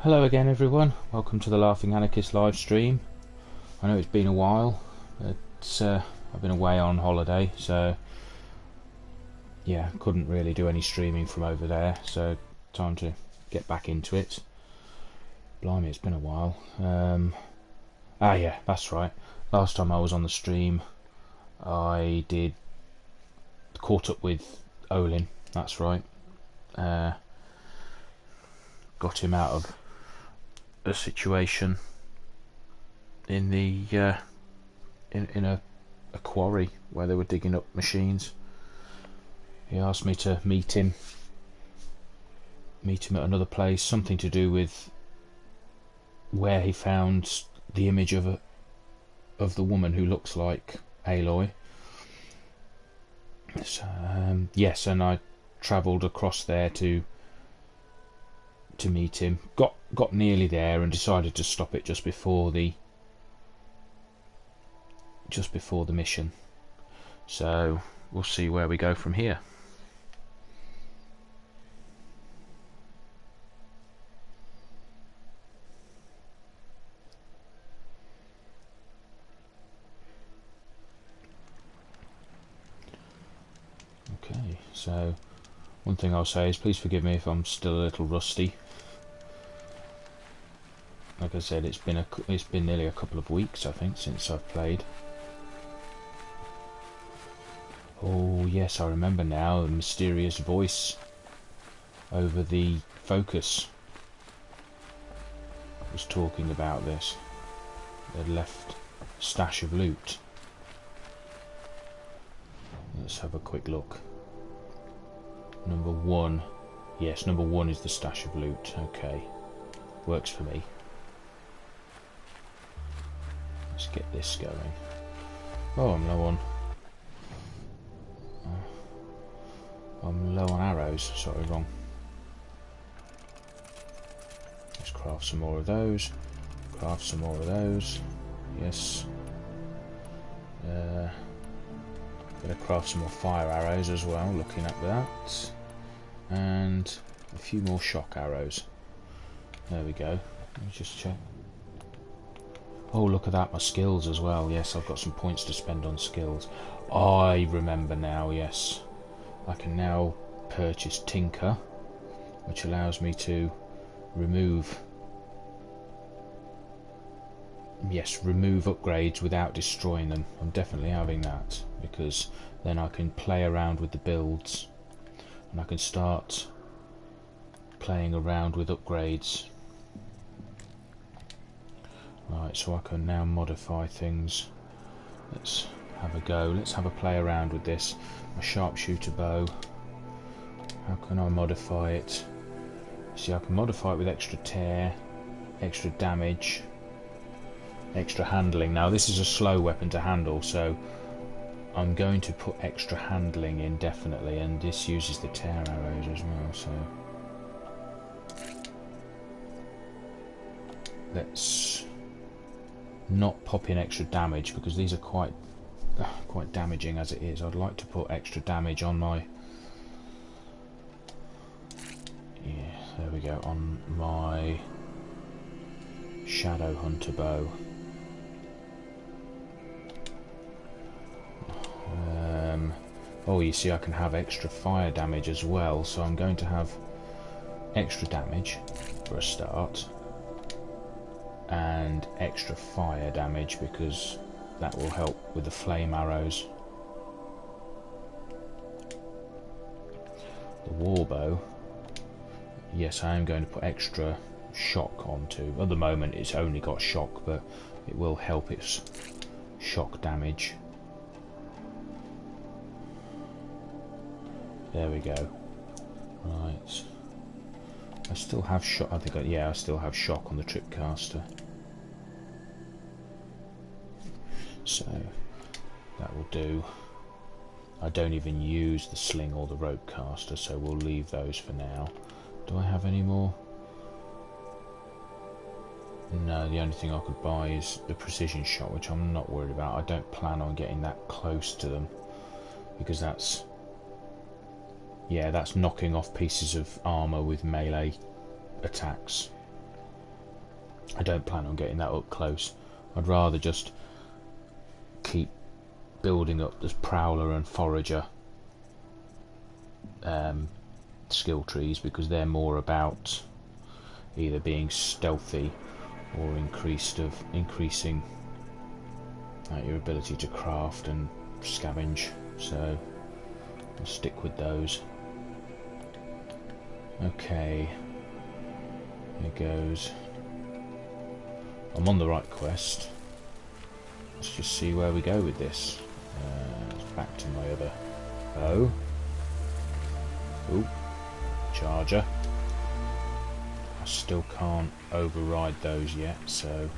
Hello again everyone, welcome to the Laughing Anarchist live stream. I know it's been a while, but I've been away on holiday, so yeah, couldn't really do any streaming from over there, so time to get back into it. Blimey, it's been a while. Yeah, that's right, last time I was on the stream I caught up with Olin, that's right. Got him out of a situation in the in a quarry where they were digging up machines. He asked me to meet him at another place, something to do with where he found the image of the woman who looks like Aloy. So, yes, and I travelled across there to meet him. Got nearly there and decided to stop it just before the mission. So we'll see where we go from here. Okay, so one thing I'll say is please forgive me if I'm still a little rusty. Like I said, it's been nearly a couple of weeks, I think, since I've played. Oh yes, I remember now, the mysterious voice over the focus was talking about this. They'd left a stash of loot. Let's have a quick look. Number 1. Yes, number 1 is the stash of loot. Okay, works for me. Let's get this going. Oh, I'm low on arrows. Sorry, wrong. Let's craft some more of those. Craft some more of those. Yes. Gonna craft some more fire arrows as well, looking at that. And a few more shock arrows. There we go. Let me just check. Oh, look at that, my skills as well. Yes, I've got some points to spend on skills. I remember now, yes. I can now purchase Tinker, which allows me to remove upgrades without destroying them. I'm definitely having that, because then I can play around with the builds and I can start playing around with upgrades. Right, so I can now modify things. Let's have a go. Let's have a play around with this. My sharpshooter bow. How can I modify it? See, I can modify it with extra tear, extra damage, extra handling. Now this is a slow weapon to handle, so I'm going to put extra handling in definitely, and this uses the tear arrows as well, so let's not pop in extra damage because these are quite damaging as it is. I'd like to put extra damage on my there we go, on my Shadow Hunter bow. Oh, you see, I can have extra fire damage as well, so I'm going to have extra damage for a start and extra fire damage because that will help with the flame arrows. The warbow, yes, I am going to put extra shock onto. At the moment it's only got shock, but it will help its shock damage. There we go. Right. I still have shock. I think, yeah, I still have shock on the Tripcaster. So that will do. I don't even use the sling or the rope caster, so we'll leave those for now. Do I have any more? No, the only thing I could buy is the precision shot, which I'm not worried about. I don't plan on getting that close to them because that's knocking off pieces of armour with melee attacks. I don't plan on getting that up close. I'd rather just keep building up this Prowler and Forager skill trees, because they're more about either being stealthy or increasing your ability to craft and scavenge. So I'll stick with those. Okay, here goes. I'm on the right quest. Let's just see where we go with this. Back to my other bow. Ooh, charger. I still can't override those yet, so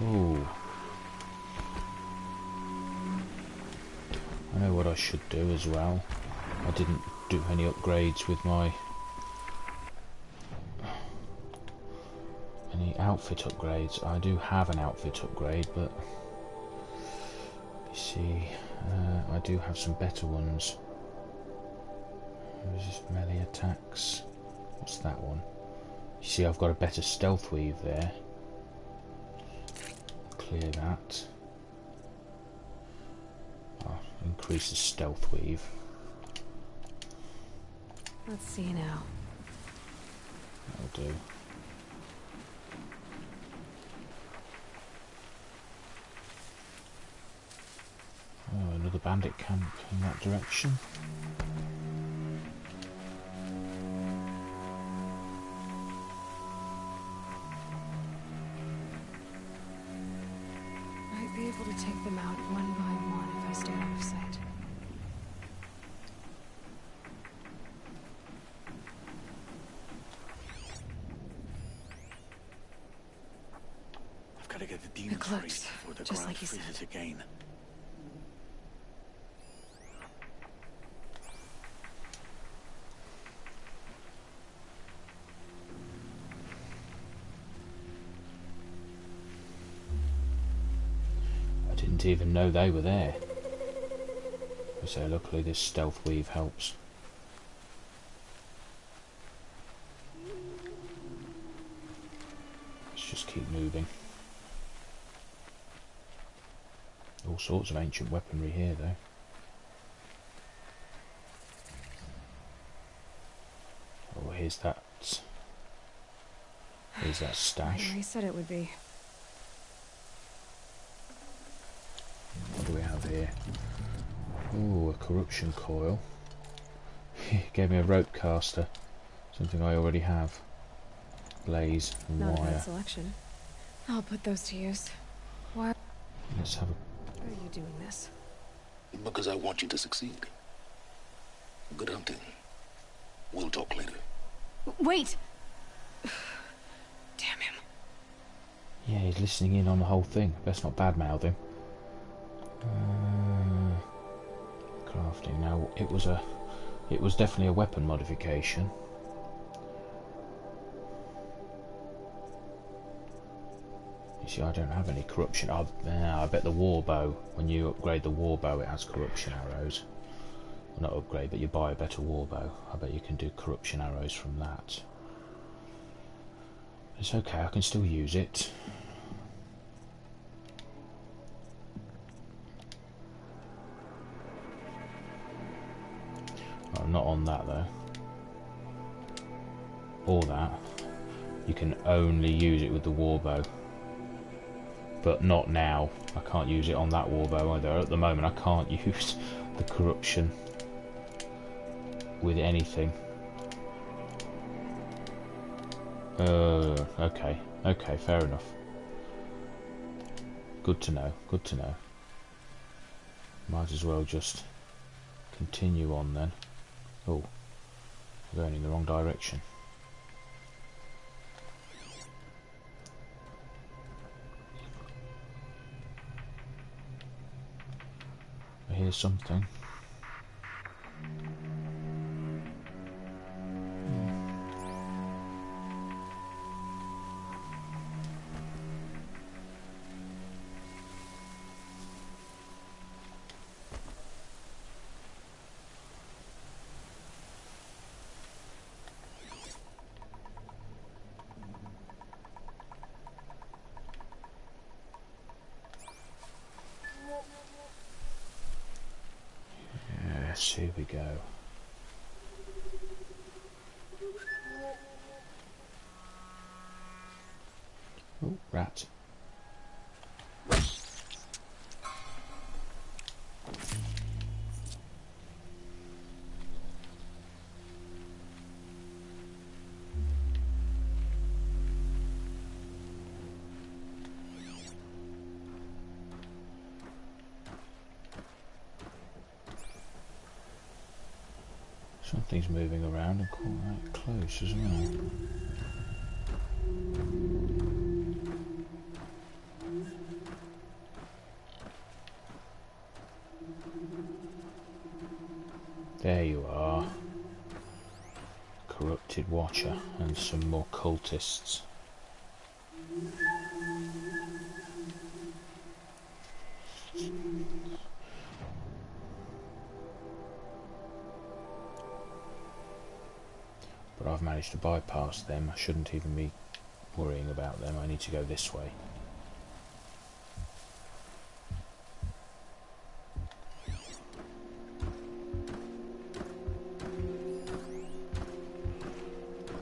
ooh. I know what I should do as well. I didn't do any upgrades with my outfit upgrades. I do have an outfit upgrade, but you see, I do have some better ones. Resist melee attacks. What's that one? You see, I've got a better stealth weave there. Clear that. I'll increase the stealth weave. Let's see now. That'll do. Oh, another bandit camp in that direction. Might be able to take them out one by one if I stay out of sight. I've got to get the demons cloaks, freezed before the just ground like you said. freezes again. Didn't even know they were there. So luckily this stealth weave helps. Let's just keep moving. All sorts of ancient weaponry here though. Oh, here's that stash. He said it would be. What do we have here? Oh, a corruption coil. Gave me a rope caster, something I already have. Blaze and Not a wire. bad selection. I'll put those to use. Why Let's have a. are you doing this? Because I want you to succeed. Good hunting. We'll talk later. Wait! Damn him. Yeah, he's listening in on the whole thing. Best not badmouth him. Crafting. Now it was definitely a weapon modification. You see, I don't have any corruption. I bet the war bow. When you upgrade the war bow, it has corruption arrows. Well, not upgrade, but you buy a better war bow. I bet you can do corruption arrows from that. It's okay. I can still use it. I'm not on that though. Or that. You can only use it with the warbow. But not now. I can't use it on that warbow either. At the moment I can't use the corruption with anything. Okay. Okay, fair enough. Good to know. Good to know. Might as well just continue on then. Oh, we're going in the wrong direction. I hear something. Yes, here we go. Oh, rat. Something's moving around and quite close as well. There you are. Corrupted Watcher and some more cultists. But I've managed to bypass them. I shouldn't even be worrying about them. I need to go this way.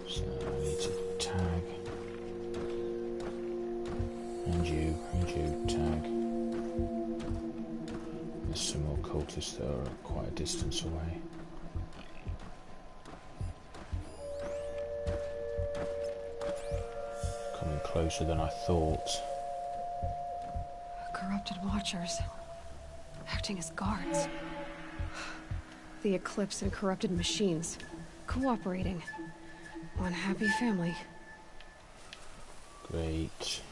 So I need to tag. And you tag. There's some more cultists that are quite a distance away. Closer than I thought. Corrupted Watchers. Acting as guards. The Eclipse and corrupted machines. Cooperating. One happy family. Great.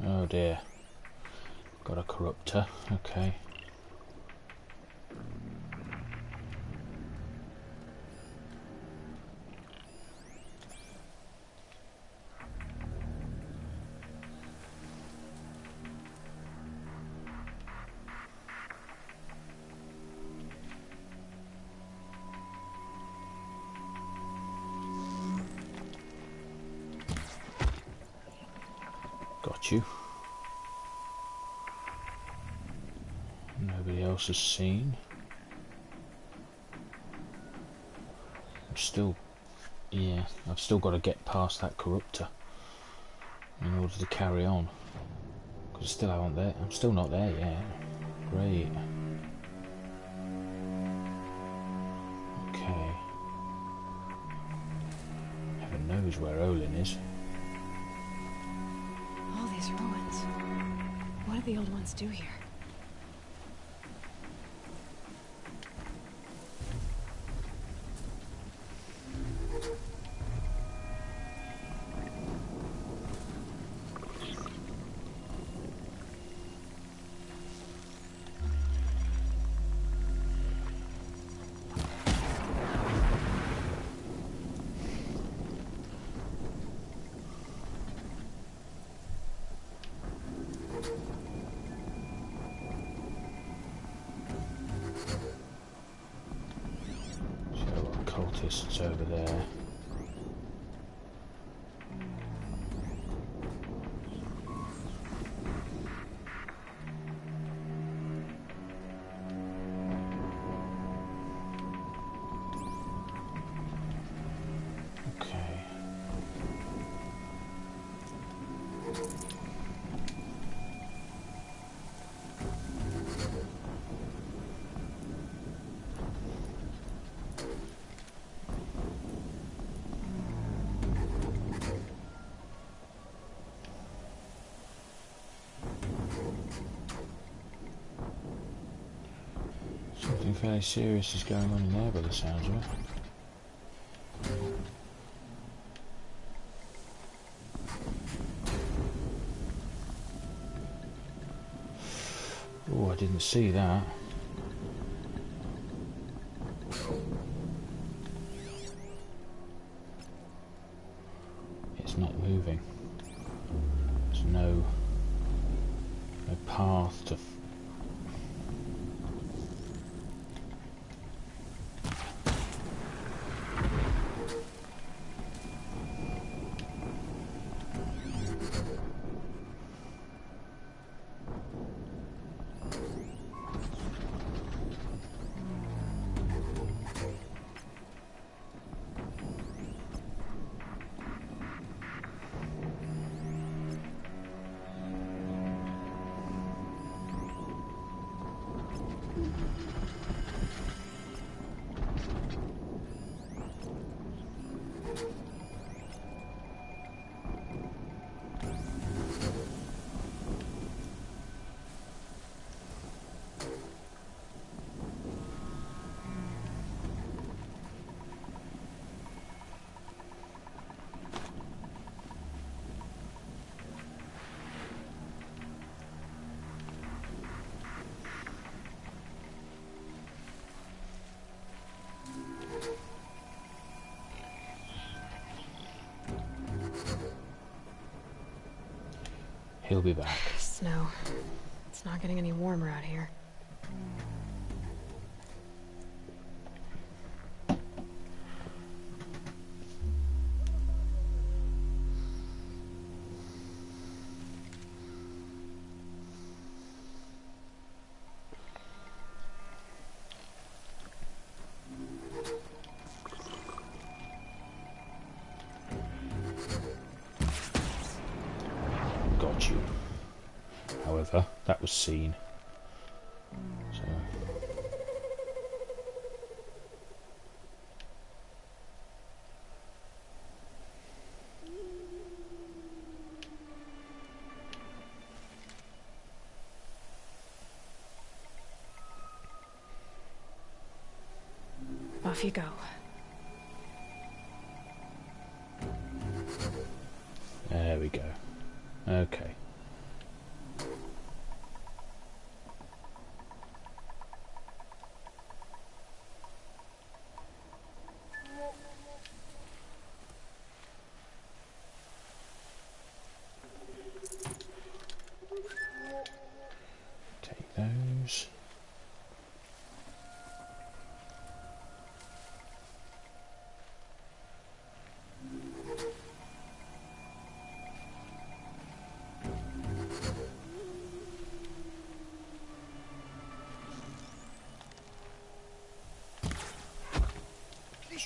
Oh dear. Got a corruptor, okay. Got you. Nobody else has seen. I'm still, yeah, I've still got to get past that corruptor in order to carry on. Because I still haven't there. I'm still not there yet. Great. Okay. Heaven knows where Olin is. All these ruins. What did the old ones do here? Cultists over there. Okay. Something fairly serious is going on in there by the sounds of it. Oh, I didn't see that. It's not moving. There's no path to... He'll be back. Snow. It's not getting any warmer out here. Got you. However, that was seen. So... Off you go. There we go. Okay. Take those.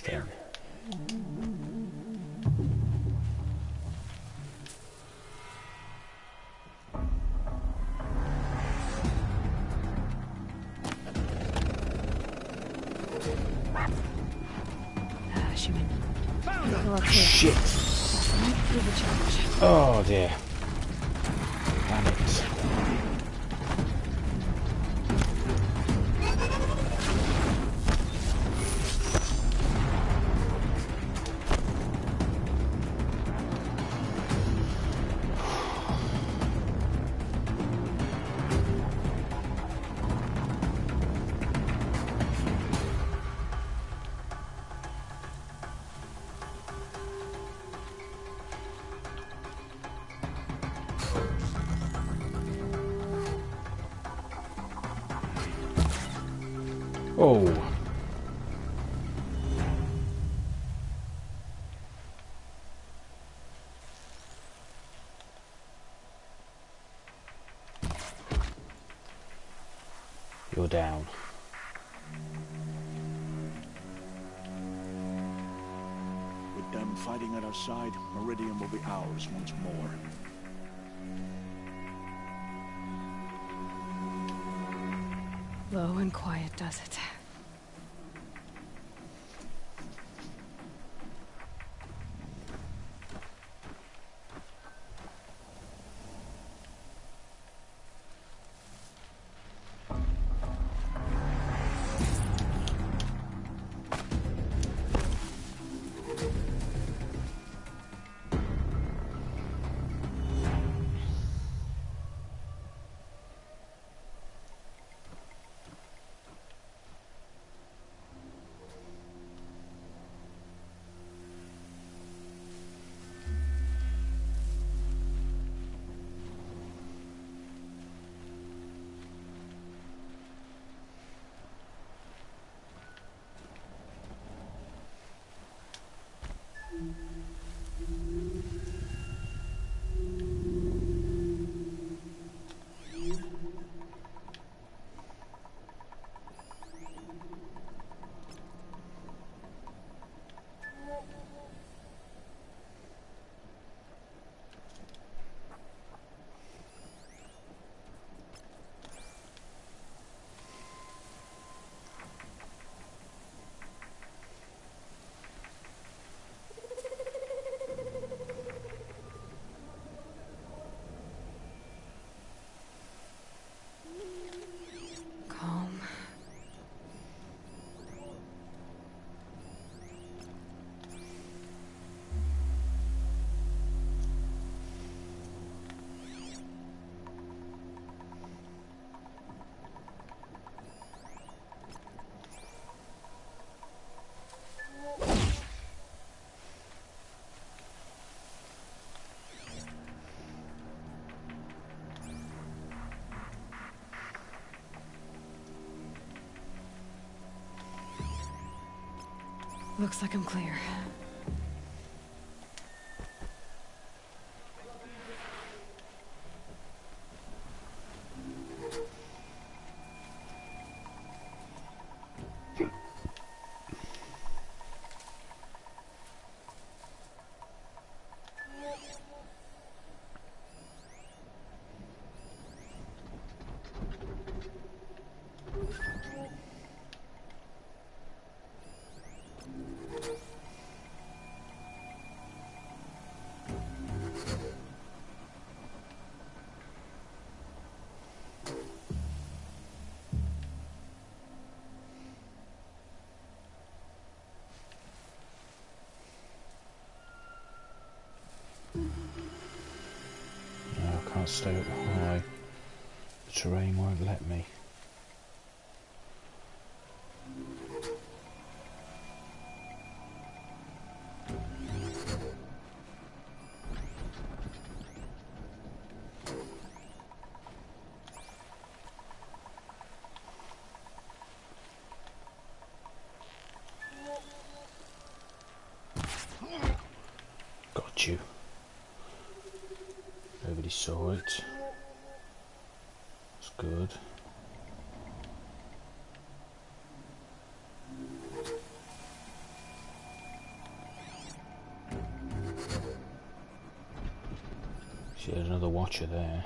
There. Shimon. Shit! Might prove a challenge. Oh dear. Damn it. Oh. You're down. With them fighting at our side, Meridian will be ours once more. Low and quiet does it. Looks like I'm clear. I can't stay up high. The terrain won't let me. Got you. Nobody saw it. It's good. See, there's another watcher there.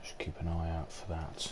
Should keep an eye out for that.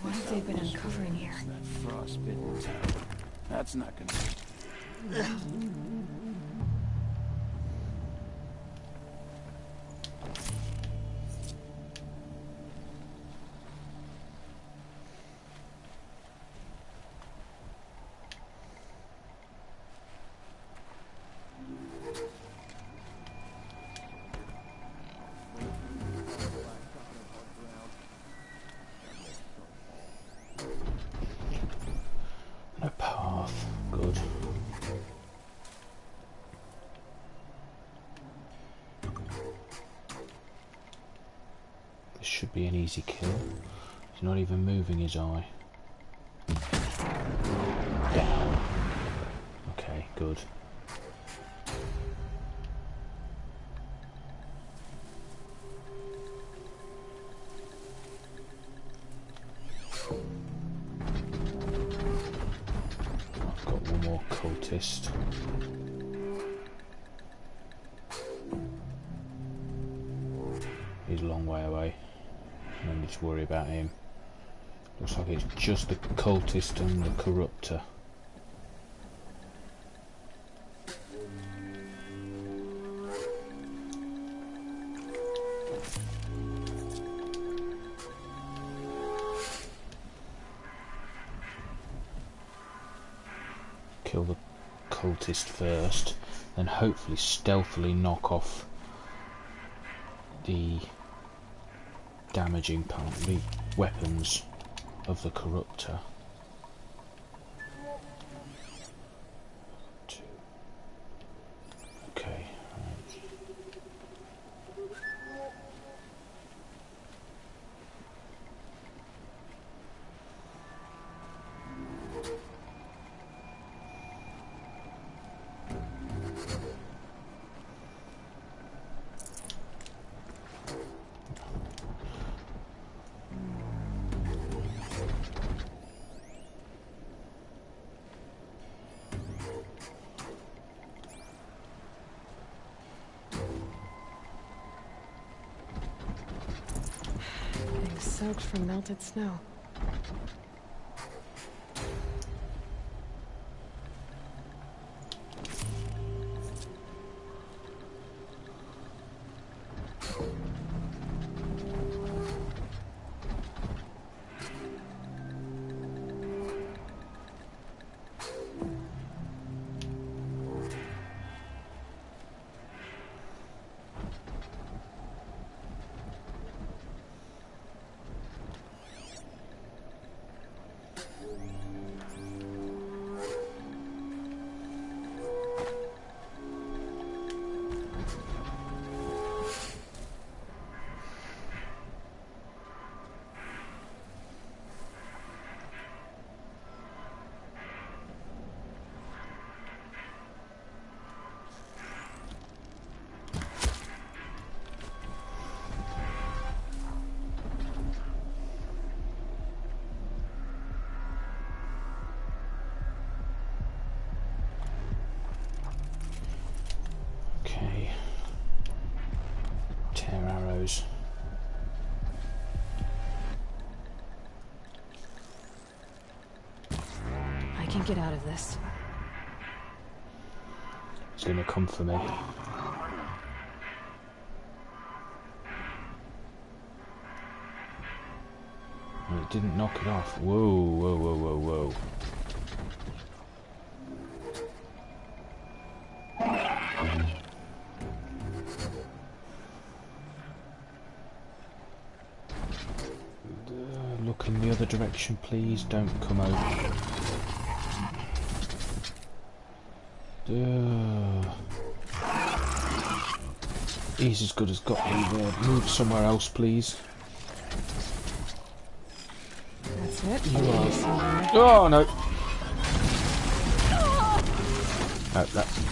What have they been uncovering here? That frostbitten tower. That's not gonna... No path. Good. This should be an easy kill. He's not even moving his eye. Down. Okay, good. I've got one more cultist. He's a long way away. No need to worry about him. Looks like it's just the cultist and the corruptor. Kill the cultist first, then hopefully stealthily knock off the damaging part, the weapons of the corruptor. Okay. soaked from melted snow. Okay. Tear arrows. I can get out of this. It's gonna come for me. Well, it didn't knock it off. Whoa, whoa, whoa, whoa, whoa. Look in the other direction, please. Don't come over. He's as good as got me there. Move somewhere else, please. That's it. Oh no! No, that's...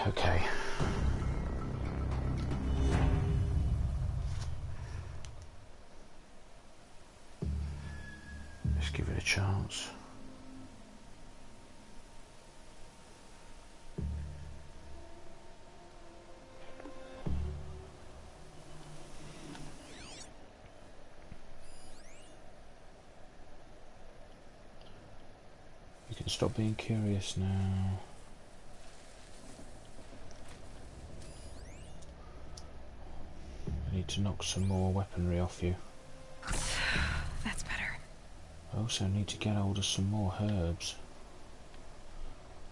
Okay. Let's give it a chance. You can stop being curious now. To knock some more weaponry off you. That's better. I also need to get hold of some more herbs.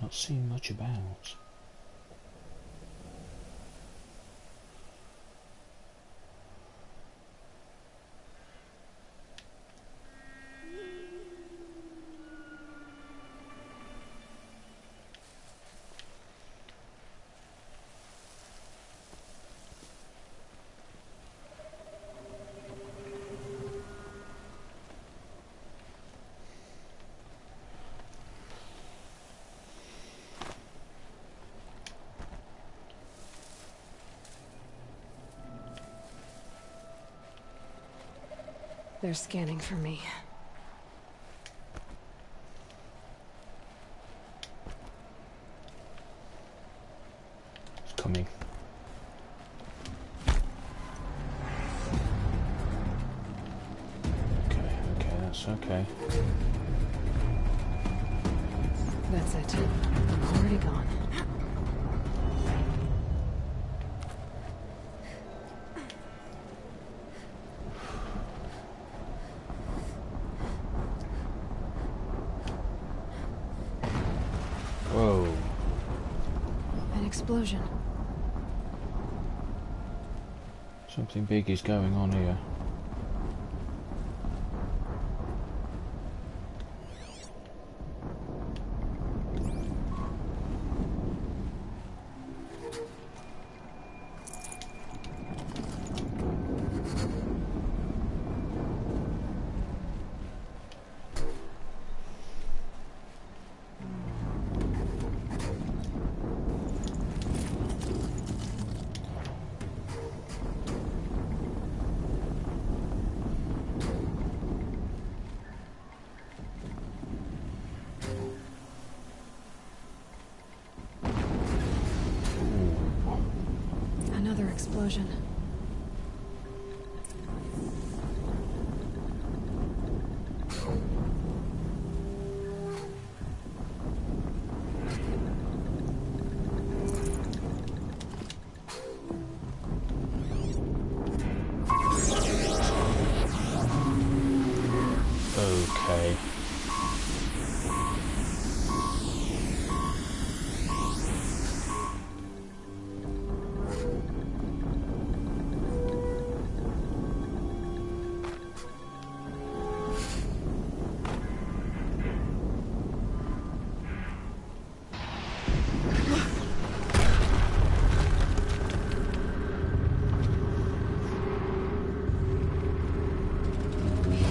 Not seen much about. They're scanning for me. It's coming. Okay, that's okay. That's it. I'm already gone. Whoa. An explosion. Something big is going on here. explosion. Okay.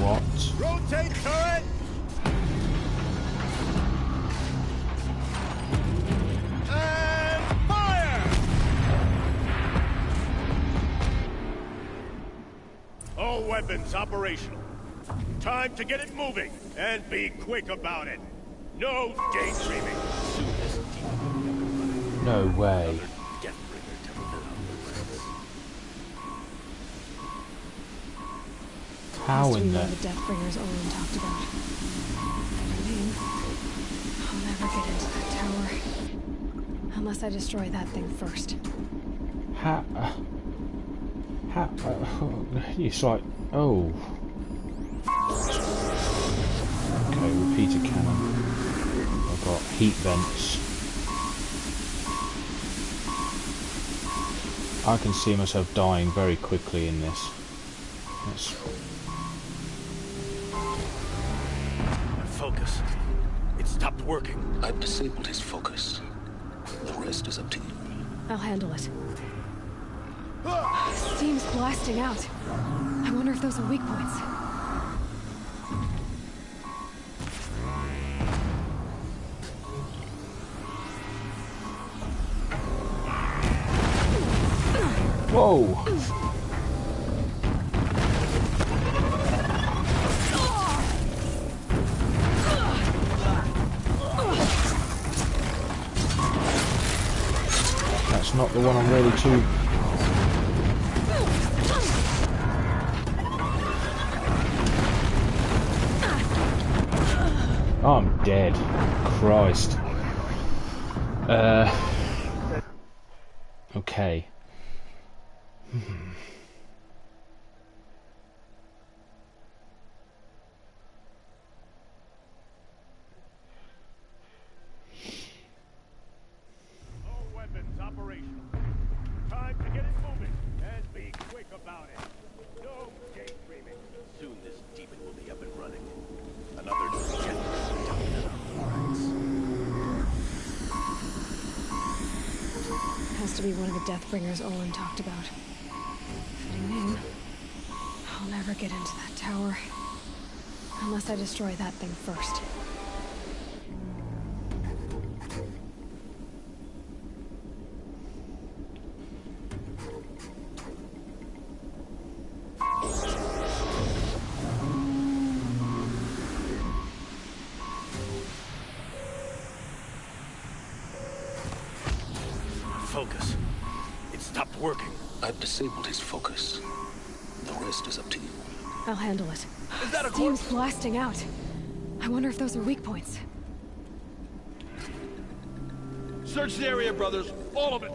What? Rotate turret! And fire! All weapons operational. Time to get it moving, and be quick about it. No daydreaming. Soon as deep. No way. Deathbringer temple How Has to be in one the... of the Deathbringers Olin talked about. Their name. I'll never get into that tower. Unless I destroy that thing first. How... it's like... Oh. Okay, repeater cannon. I've got heat vents. I can see myself dying very quickly in this. Focus. It stopped working. I've disabled his focus. The rest is up to you. I'll handle it. Steam's blasting out. I wonder if those are weak points. Whoa! That's not the one I'm ready to... Oh, I'm dead. Christ. Okay. All weapons operational. Time to get it moving, and be quick about it. No daydreaming. Soon this demon will be up and running. Another death down in our ranks. Has to be one of the Deathbringers Olin talked about. Fitting name. I'll never get into that tower. Unless I destroy that thing first. Focus. It stopped working. I've disabled his focus. The rest is up to you. I'll handle it. Is that a Steam's corpse? blasting out. I wonder if those are weak points. Search the area, brothers. All of it.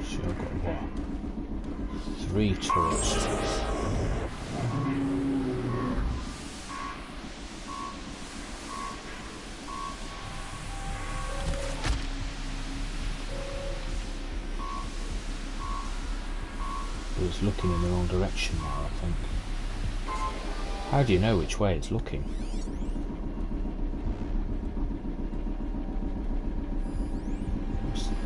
So I've got what? 3 turrets. It's looking in the wrong direction now, I think. How do you know which way it's looking? What's that?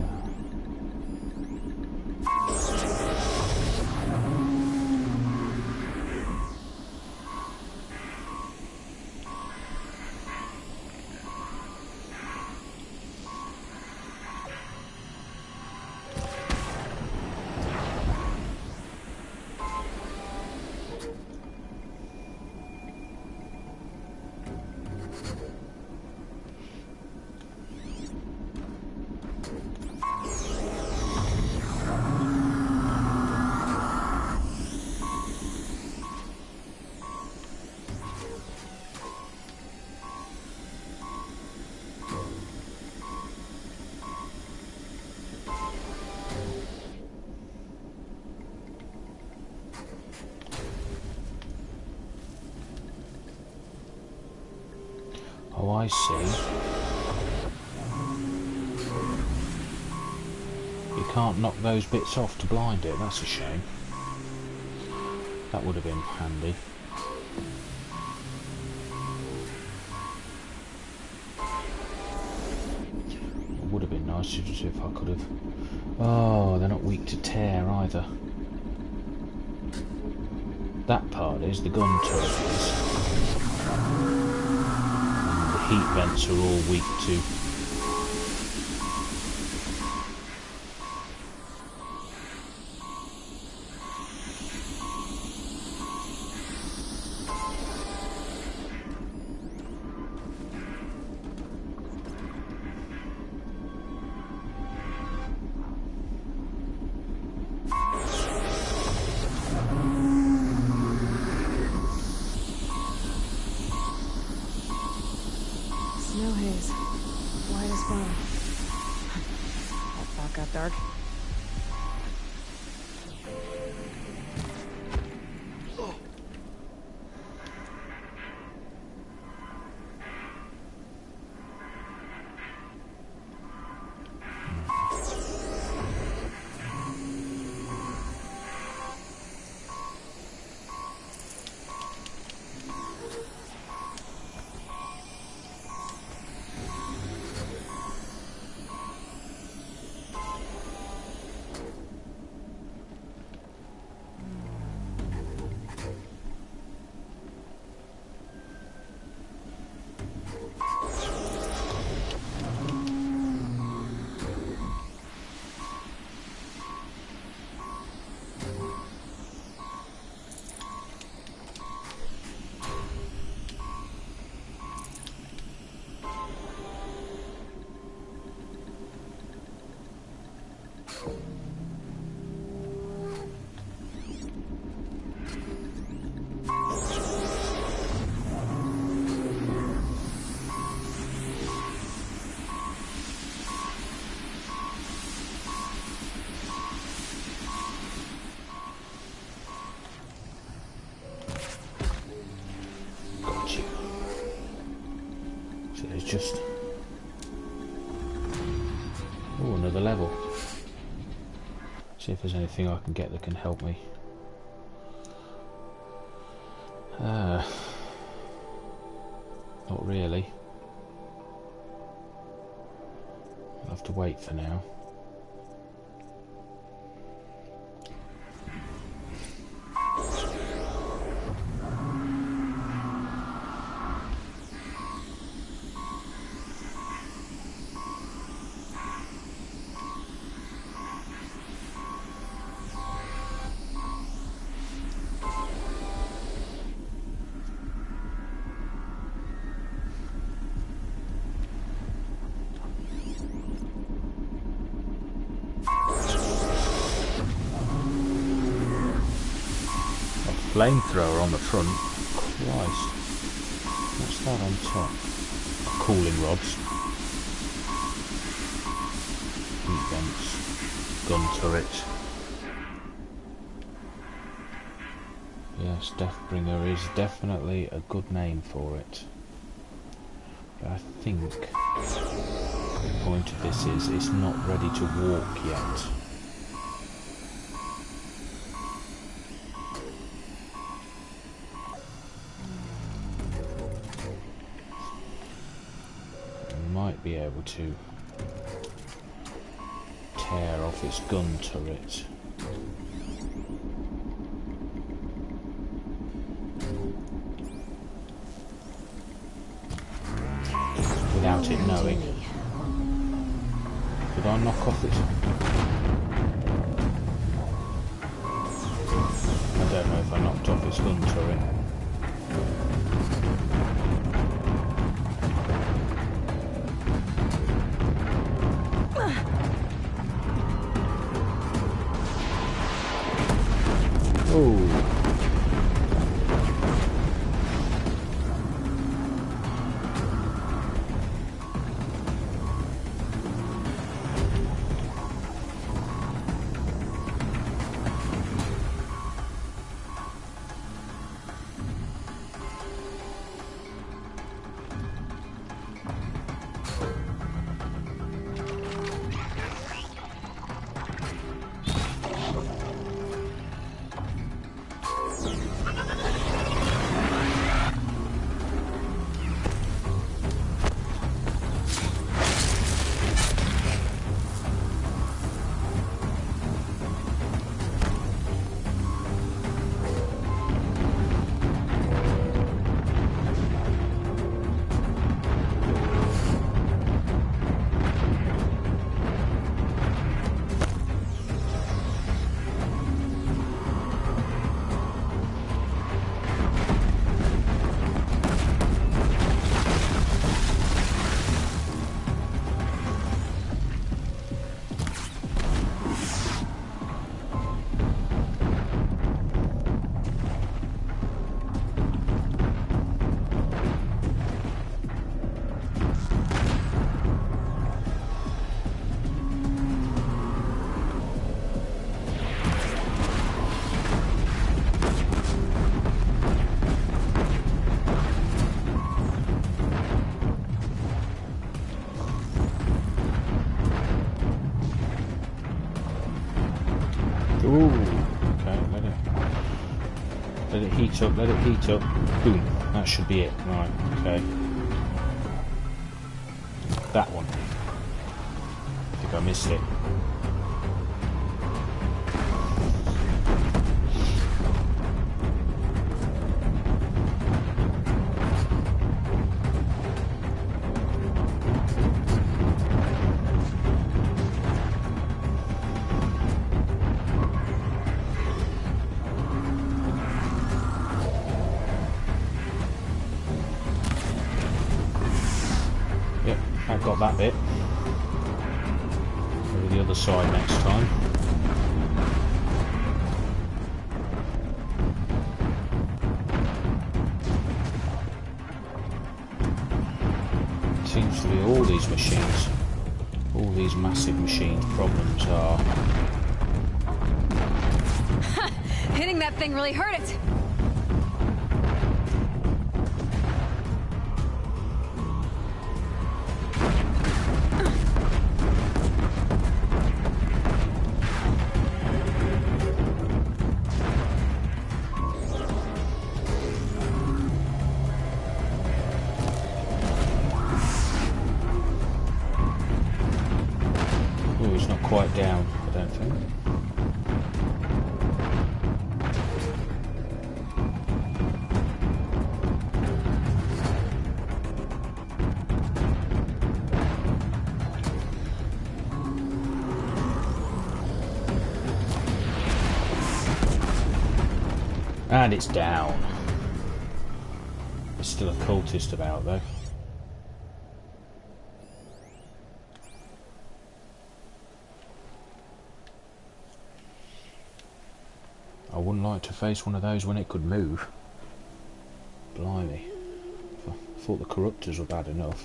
I see. You can't knock those bits off to blind it, that's a shame. That would have been handy. It would have been nice if I could have... Oh, they're not weak to tear either. That part is, the gun turret is. And the heat vents are all weak to... Snow haze. White as bone. That thought got dark. Just... Oh, another level. See if there's anything I can get that can help me. Not really. I'll have to wait for now. Flamethrower on the front. Christ. What's that on top? Cooling rods. Heat vents. Gun turret. Yes, Deathbringer is definitely a good name for it. But I think the point of this is it's not ready to walk yet. Be able to tear off its gun turret. Without it knowing. Did I knock off its... I don't know if I knocked off its gun turret. Ooh, okay, let it heat up, let it heat up. Boom, that should be it. Right, okay. That one. I think I missed it. Got that bit. Over the other side next time. It seems to be all these machines, all these massive machines' problems are... Hitting that thing really hurt it! Quite down, I don't think. And it's down. There's still a cultist about though. I wouldn't like to face one of those when it could move. Blimey. I thought the corruptors were bad enough.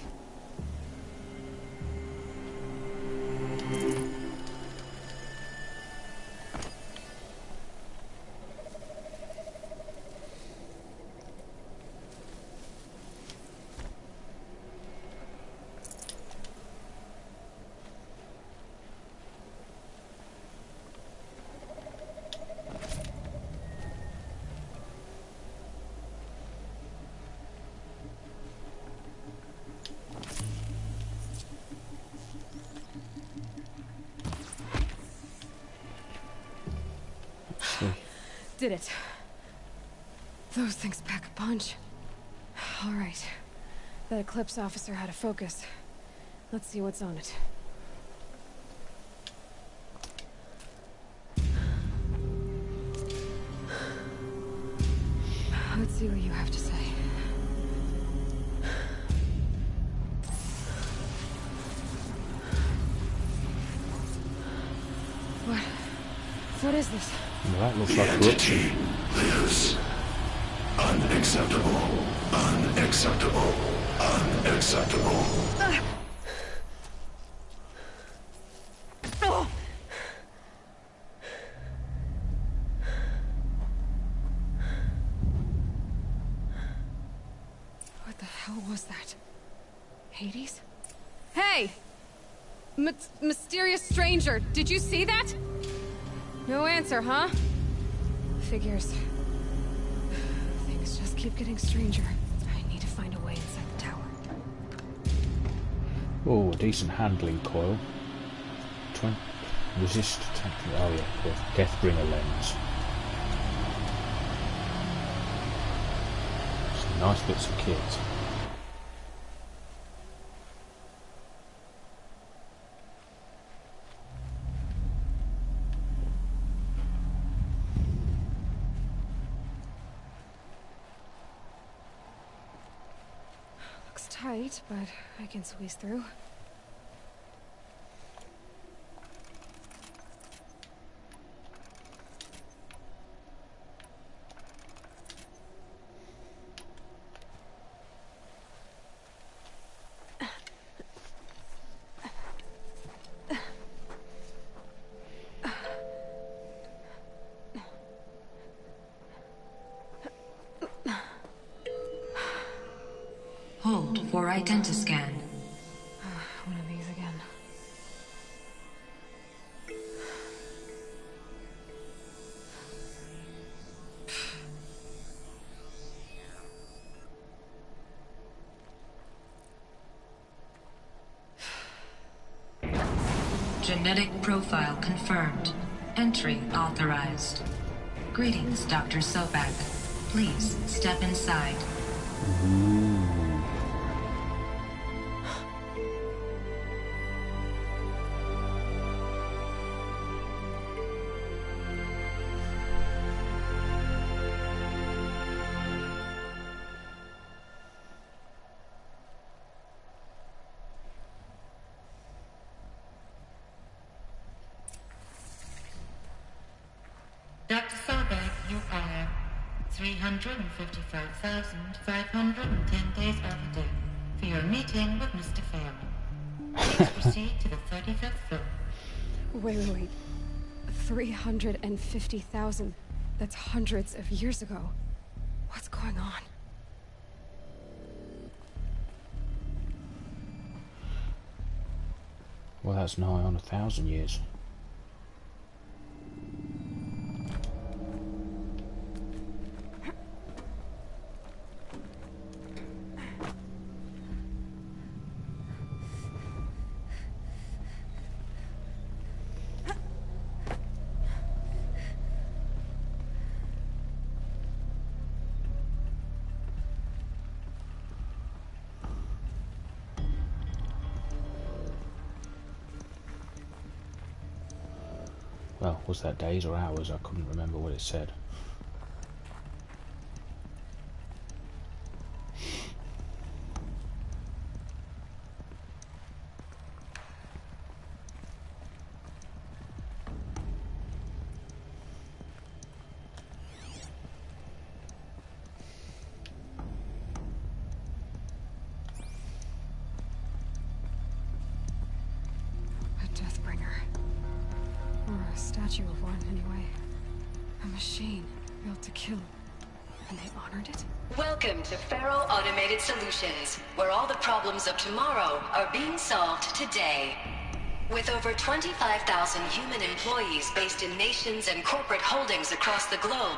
Did it. Those things pack a punch. All right. That Eclipse officer had a focus. Let's see what's on it. Let's see what you have to say. What is this? Well, that looks like corruption. Lives. Unacceptable. Unacceptable. Unacceptable. What the hell was that? Hades? Hey! Mysterious stranger, did you see that? No answer, huh? Figures. Things just keep getting stranger. I need to find a way inside the tower. Oh, a decent handling coil. Resist attack. Oh yeah, of course. Deathbringer lens. Some nice bits of kit. Tight, but I can squeeze through. Hold for identiscan. One of these again. Genetic profile confirmed. Entry authorized. Greetings, Dr. Sobek. Please step inside. Dr. Sobek, you are 355,510 days overdue for your meeting with Mr. Farrell. Please proceed to the 35th floor. Wait. 350,000. That's hundreds of years ago. What's going on? Well, that's nigh on 1,000 years. Well, was that days or hours? I couldn't remember what it said. A Deathbringer. Or a statue of one, anyway. A machine built to kill. And they honored it? Welcome to Faro Automated Solutions, where all the problems of tomorrow are being solved today. With over 25,000 human employees based in nations and corporate holdings across the globe,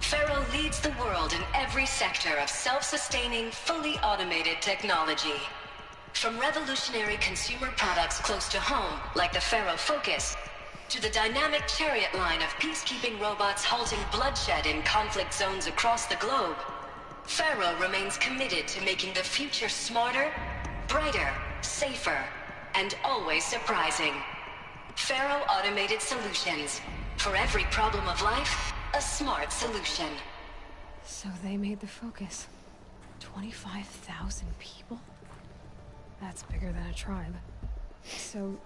Faro leads the world in every sector of self-sustaining, fully automated technology. From revolutionary consumer products close to home, like the Faro Focus, to the dynamic Chariot line of peacekeeping robots halting bloodshed in conflict zones across the globe, Faro remains committed to making the future smarter, brighter, safer, and always surprising. Faro Automated Solutions. For every problem of life, a smart solution. So they made the Focus. 25,000 people? That's bigger than a tribe. So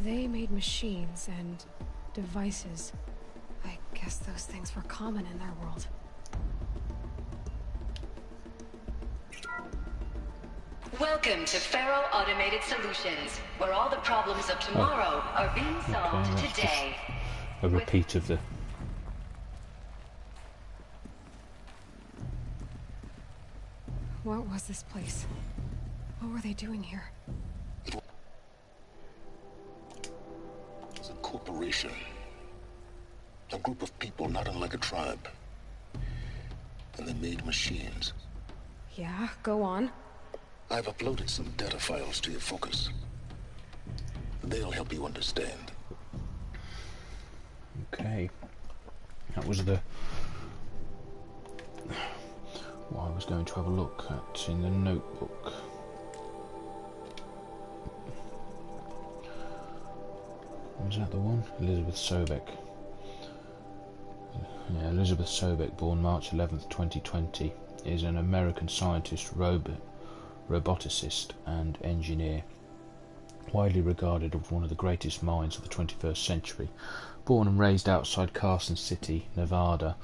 they made machines and devices. I guess those things were common in their world. Welcome to Faro Automated Solutions, where all the problems of tomorrow are being solved that's today. A repeat of the... What was this place? What were they doing here? It's a corporation. A group of people not unlike a tribe. And they made machines. Yeah, go on. I've uploaded some data files to your Focus. They'll help you understand. Okay. That was the... what I was going to have a look at in the notebook. Was that the one? Elizabeth Sobek. Yeah, Elizabeth Sobek, born March 11th, 2020, is an American scientist, roboticist and engineer, widely regarded as one of the greatest minds of the 21st century. Born and raised outside Carson City, Nevada,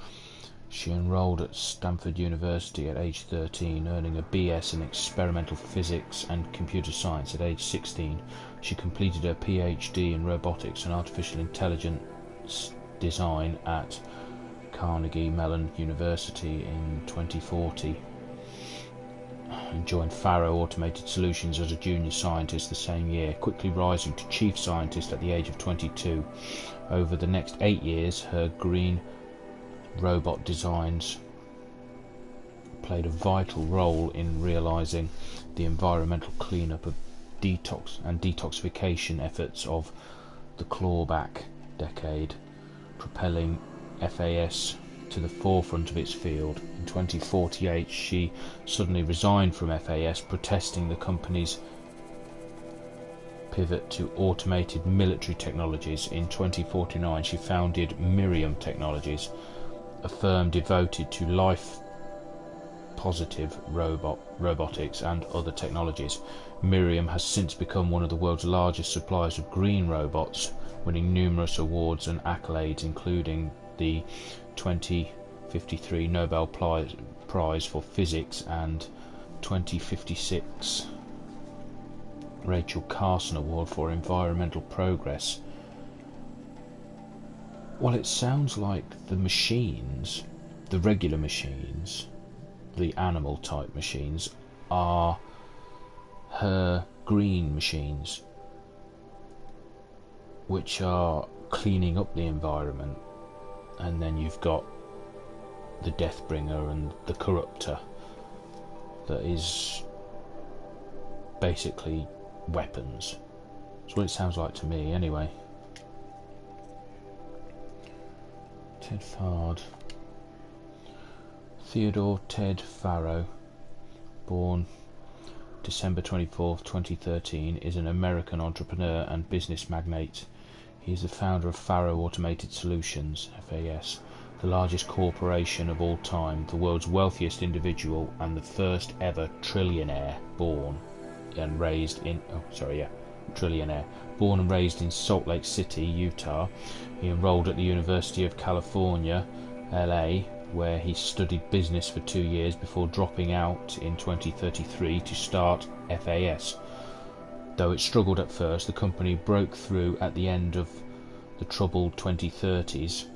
she enrolled at Stanford University at age 13, earning a BS in experimental physics and computer science at age 16. She completed her PhD in robotics and artificial intelligence design at Carnegie Mellon University in 2040 and joined Faro Automated Solutions as a junior scientist the same year, quickly rising to chief scientist at the age of 22. Over the next 8 years, her green robot designs played a vital role in realizing the environmental cleanup of detoxification efforts of the clawback decade, propelling FAS to the forefront of its field. In 2048, she suddenly resigned from FAS, protesting the company's pivot to automated military technologies. In 2049, she founded Miriam Technologies, a firm devoted to life-positive robotics and other technologies. Miriam has since become one of the world's largest suppliers of green robots, winning numerous awards and accolades, including the 2053 Nobel Prize for Physics and 2056 Rachel Carson Award for Environmental Progress. Well, it sounds like the machines, the regular machines, the animal type machines, are her green machines, which are cleaning up the environment. And then you've got the Deathbringer and the Corruptor, that is basically weapons. That's what it sounds like to me, anyway. Ted Fard. Theodore Ted Farrow, born December 24th, 2013, is an American entrepreneur and business magnate. He is the founder of Farrow Automated Solutions, FAS, the largest corporation of all time, the world's wealthiest individual, and the first ever trillionaire born and raised in Salt Lake City, Utah. He enrolled at the University of California, LA, where he studied business for 2 years before dropping out in 2033 to start FAS. Though it struggled at first, the company broke through at the end of the troubled 2030s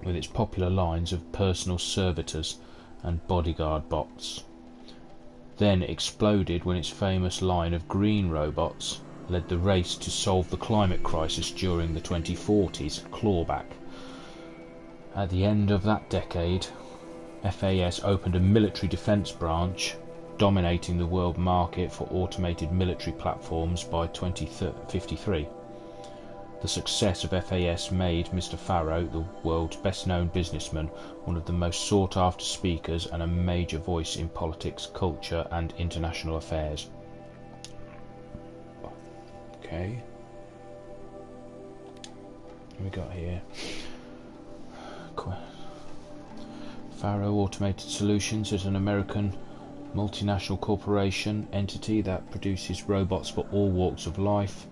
with its popular lines of personal servitors and bodyguard bots. Then exploded when its famous line of green robots led the race to solve the climate crisis during the 2040s clawback. At the end of that decade, FAS opened a military defense branch, dominating the world market for automated military platforms by 2053. The success of FAS made Mr. Farrow, the world's best-known businessman, one of the most sought-after speakers and a major voice in politics, culture and international affairs. Okay. What we got here? Farrow Automated Solutions is an American multinational corporation entity that produces robots for all walks of life.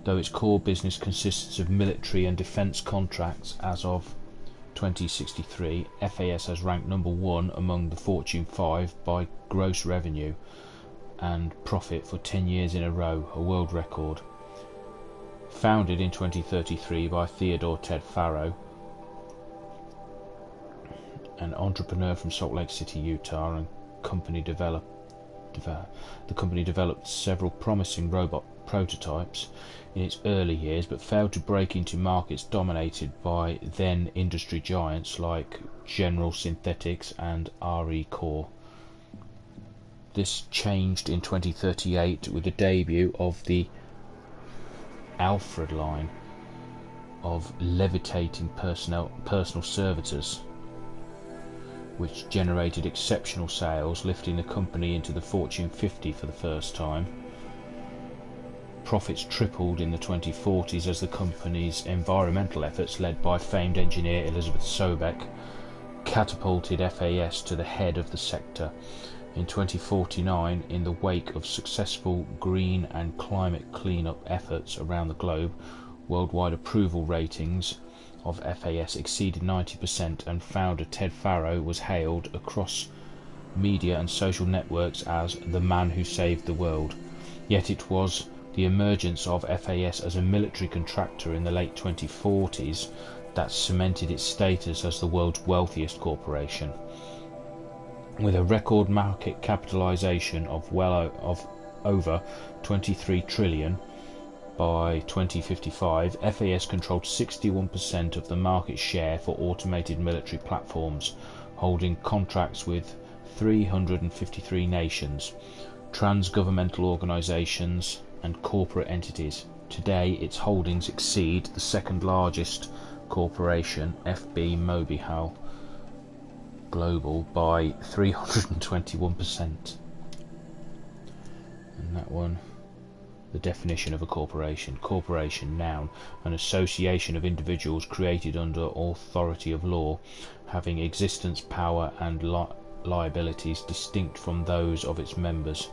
Though its core business consists of military and defence contracts, as of 2063, FAS has ranked number 1 among the Fortune 5 by gross revenue and profit for 10 years in a row, a world record. Founded in 2033 by Theodore Ted Farrow, an entrepreneur from Salt Lake City, Utah, and the company developed several promising robot prototypes in its early years, but failed to break into markets dominated by then industry giants like General Synthetics and RE Core. This changed in 2038 with the debut of the Alfred line of levitating personal servitors, which generated exceptional sales, lifting the company into the Fortune 50 for the first time. Profits tripled in the 2040s as the company's environmental efforts, led by famed engineer Elizabeth Sobeck, catapulted FAS to the head of the sector. In 2049, in the wake of successful green and climate cleanup efforts around the globe, worldwide approval ratings of FAS exceeded 90%, and founder Ted Farrow was hailed across media and social networks as the man who saved the world. Yet it was the emergence of FAS as a military contractor in the late 2040s that cemented its status as the world's wealthiest corporation. With a record market capitalization of over 23 trillion by 2055, FAS controlled 61% of the market share for automated military platforms, holding contracts with 353 nations, trans-governmental organizations and corporate entities. Today its holdings exceed the second largest corporation, FB Mobihal Global, by 321%. And that one, the definition of a corporation. Corporation, noun, an association of individuals created under authority of law, having existence, power and liabilities distinct from those of its members.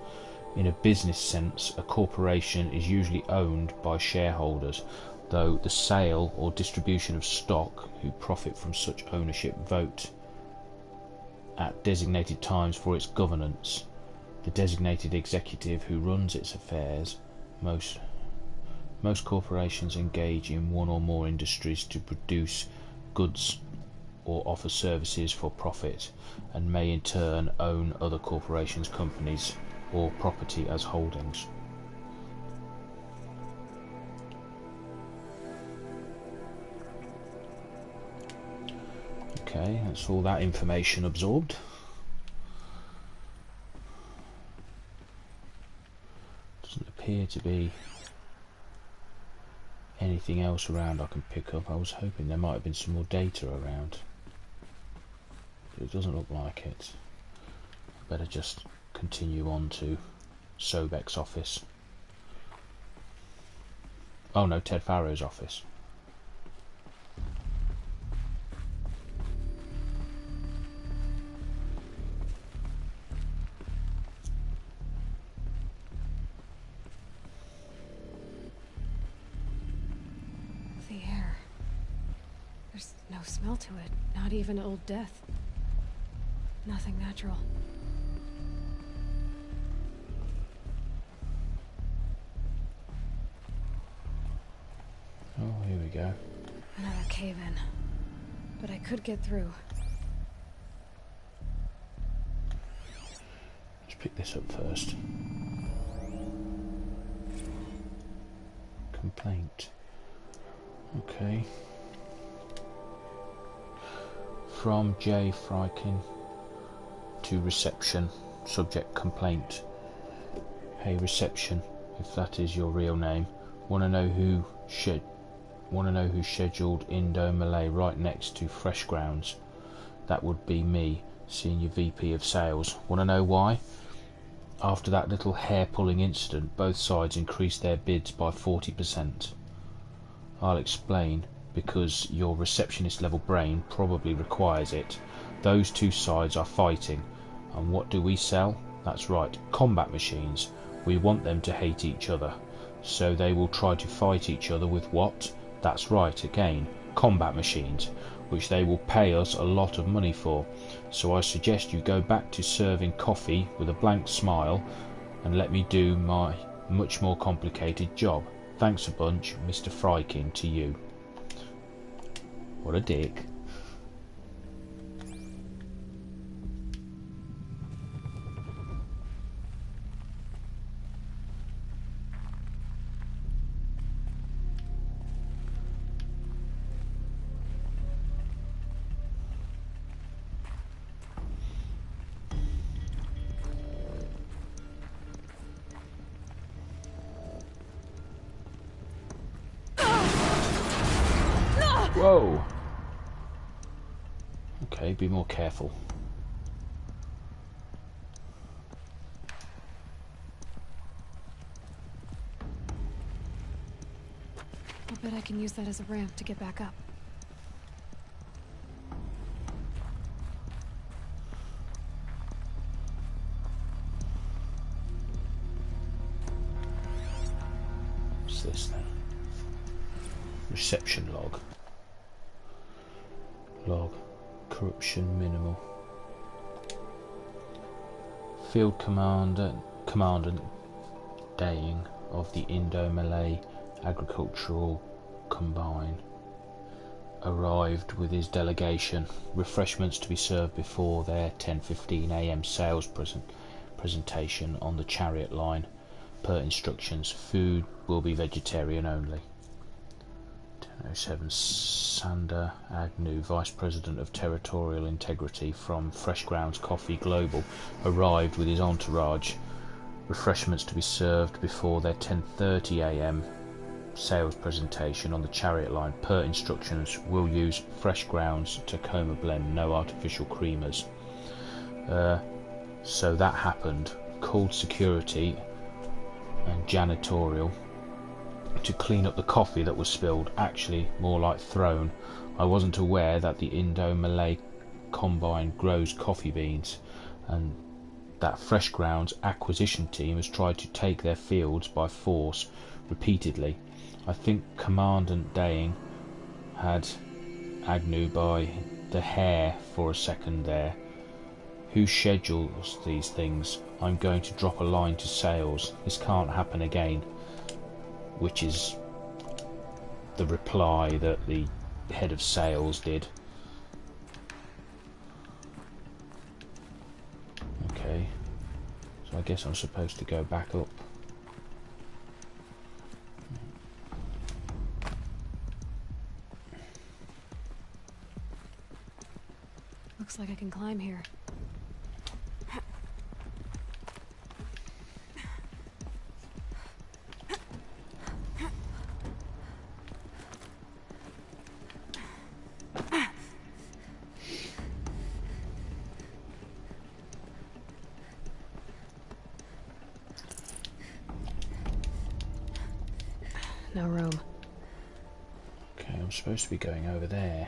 In a business sense, a corporation is usually owned by shareholders, though the sale or distribution of stock who profit from such ownership vote at designated times for its governance. The designated executive who runs its affairs. Most corporations engage in one or more industries to produce goods or offer services for profit, and may in turn own other corporations, companies or property as holdings. Okay, that's all that information absorbed. Doesn't appear to be anything else around I can pick up. I was hoping there might have been some more data around, but it doesn't look like it. Better just continue on to Sobek's office. Oh no, Ted Farrow's office. The air. There's no smell to it, not even Old Death. Nothing natural. Oh, here we go. Another cave-in. But I could get through. Let's pick this up first. Complaint. Okay. From J. Frykin to reception. Subject complaint. Hey reception, if that is your real name. Want to know who scheduled Indo Malay right next to Fresh Grounds? That would be me, Senior VP of Sales. Want to know why? After that little hair-pulling incident, both sides increased their bids by 40%. I'll explain, because your receptionist-level brain probably requires it. Those two sides are fighting, and what do we sell? That's right, combat machines. We want them to hate each other. So they will try to fight each other with what? That's right, again, combat machines, which they will pay us a lot of money for. So I suggest you go back to serving coffee with a blank smile and let me do my much more complicated job. Thanks a bunch, Mr. Frykin, to you. What a dick. Whoa! Okay, be more careful. I'll bet I can use that as a ramp to get back up. What's this then? Reception log. Log. Corruption minimal. Field Commandant Daying of the Indo-Malay Agricultural Combine arrived with his delegation. Refreshments to be served before their 10:15 AM sales presentation on the Chariot line. Per instructions, food will be vegetarian only. 10:07 Sander Agnew, Vice President of Territorial Integrity from Fresh Grounds Coffee Global, arrived with his entourage. Refreshments to be served before their 10:30 AM sales presentation on the Chariot line, per instructions, will use fresh grounds Tacoma blend, no artificial creamers. So that happened. Called security and janitorial to clean up the coffee that was spilled, actually more like thrown. I wasn't aware that the Indo-Malay combine grows coffee beans, and that Fresh Grounds acquisition team has tried to take their fields by force repeatedly. I think Commandant Daying had Agnew by the hair for a second there. Who schedules these things? I'm going to drop a line to sales. This can't happen again. Which is the reply that the head of sales did. Okay, so I guess I'm supposed to go back up. Looks like I can climb here. No room. Okay, I'm supposed to be going over there.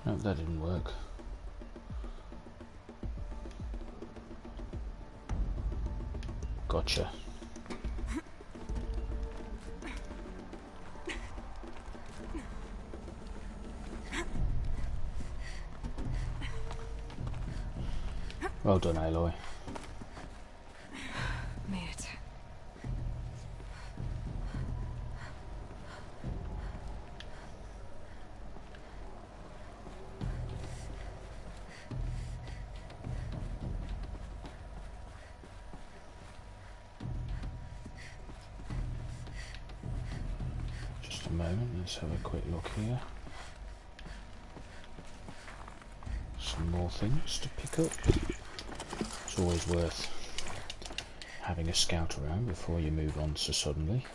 Nope, that didn't work. Gotcha. Well done, Aloy. Made it. Just a moment, let's have a quick look here. Some more things to pick up. It's always worth having a scout around before you move on so suddenly.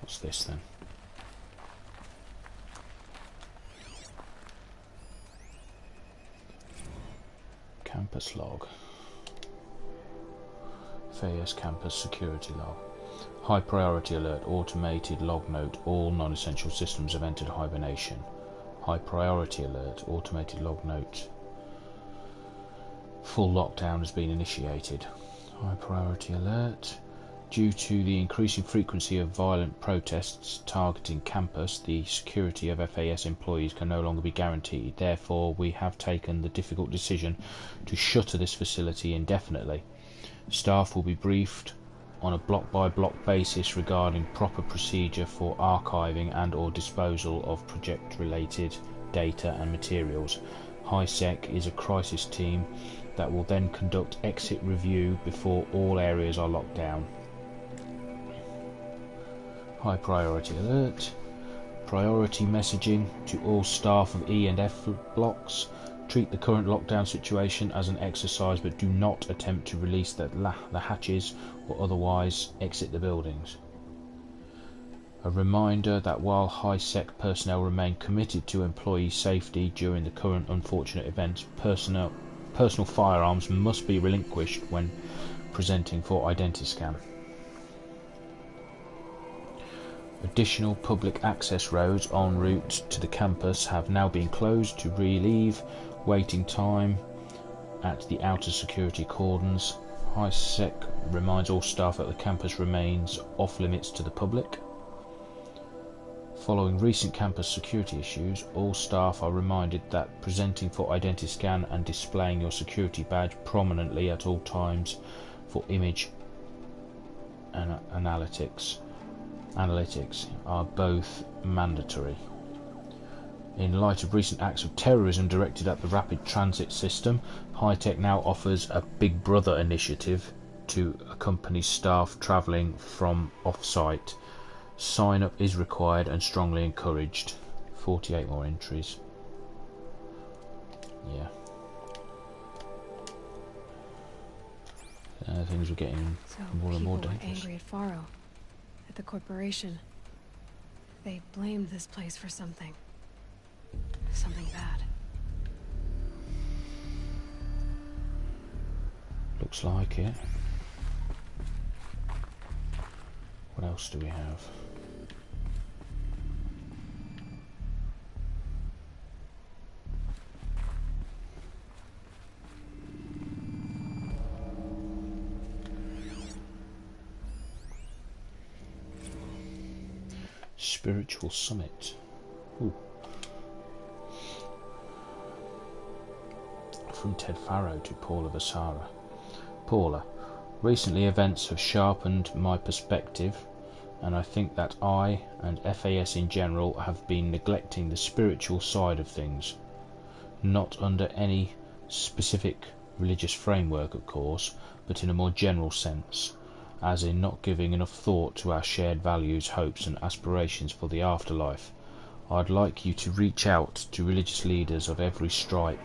What's this then? Campus log. FAS campus security log. High priority alert, automated log note, all non-essential systems have entered hibernation. High priority alert, automated log note. Full lockdown has been initiated. High priority alert. Due to the increasing frequency of violent protests targeting campus, the security of FAS employees can no longer be guaranteed. Therefore, we have taken the difficult decision to shutter this facility indefinitely. Staff will be briefed on a block-by-block basis regarding proper procedure for archiving and or disposal of project-related data and materials. HiSec is a crisis team that will then conduct exit review before all areas are locked down. High priority alert. Priority messaging to all staff of E and F blocks. Treat the current lockdown situation as an exercise, but do not attempt to release the hatches or otherwise exit the buildings. A reminder that while HiSec personnel remain committed to employee safety during the current unfortunate events, personal firearms must be relinquished when presenting for Identiscan. Additional public access roads en route to the campus have now been closed to relieve waiting time at the outer security cordons. HiSec reminds all staff that the campus remains off limits to the public. Following recent campus security issues, all staff are reminded that presenting for Identiscan and displaying your security badge prominently at all times for image and analytics are both mandatory. In light of recent acts of terrorism directed at the rapid transit system, HiTech now offers a Big Brother initiative to accompany staff travelling from off-site. Sign up is required and strongly encouraged. 48 more entries. Yeah. things were getting So more and more people were dangerous. angry at Faro, at the corporation. They blamed this place for something. Something bad. Looks like it. What else do we have? Spiritual Summit. Ooh. From Ted Faro to Paula Vasara. Paula, recently events have sharpened my perspective, and I think that I and FAS in general have been neglecting the spiritual side of things. Not under any specific religious framework, of course, but in a more general sense, as in not giving enough thought to our shared values, hopes and aspirations for the afterlife. I'd like you to reach out to religious leaders of every stripe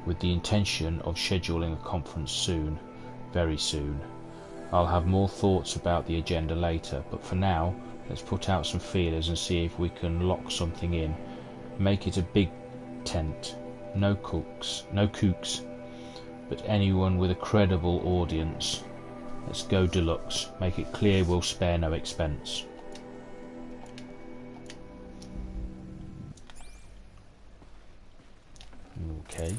with the intention of scheduling a conference soon, very soon. I'll have more thoughts about the agenda later, but for now, let's put out some feelers and see if we can lock something in. Make it a big tent, no kooks, but anyone with a credible audience. Let's go deluxe. Make it clear we'll spare no expense. Okay.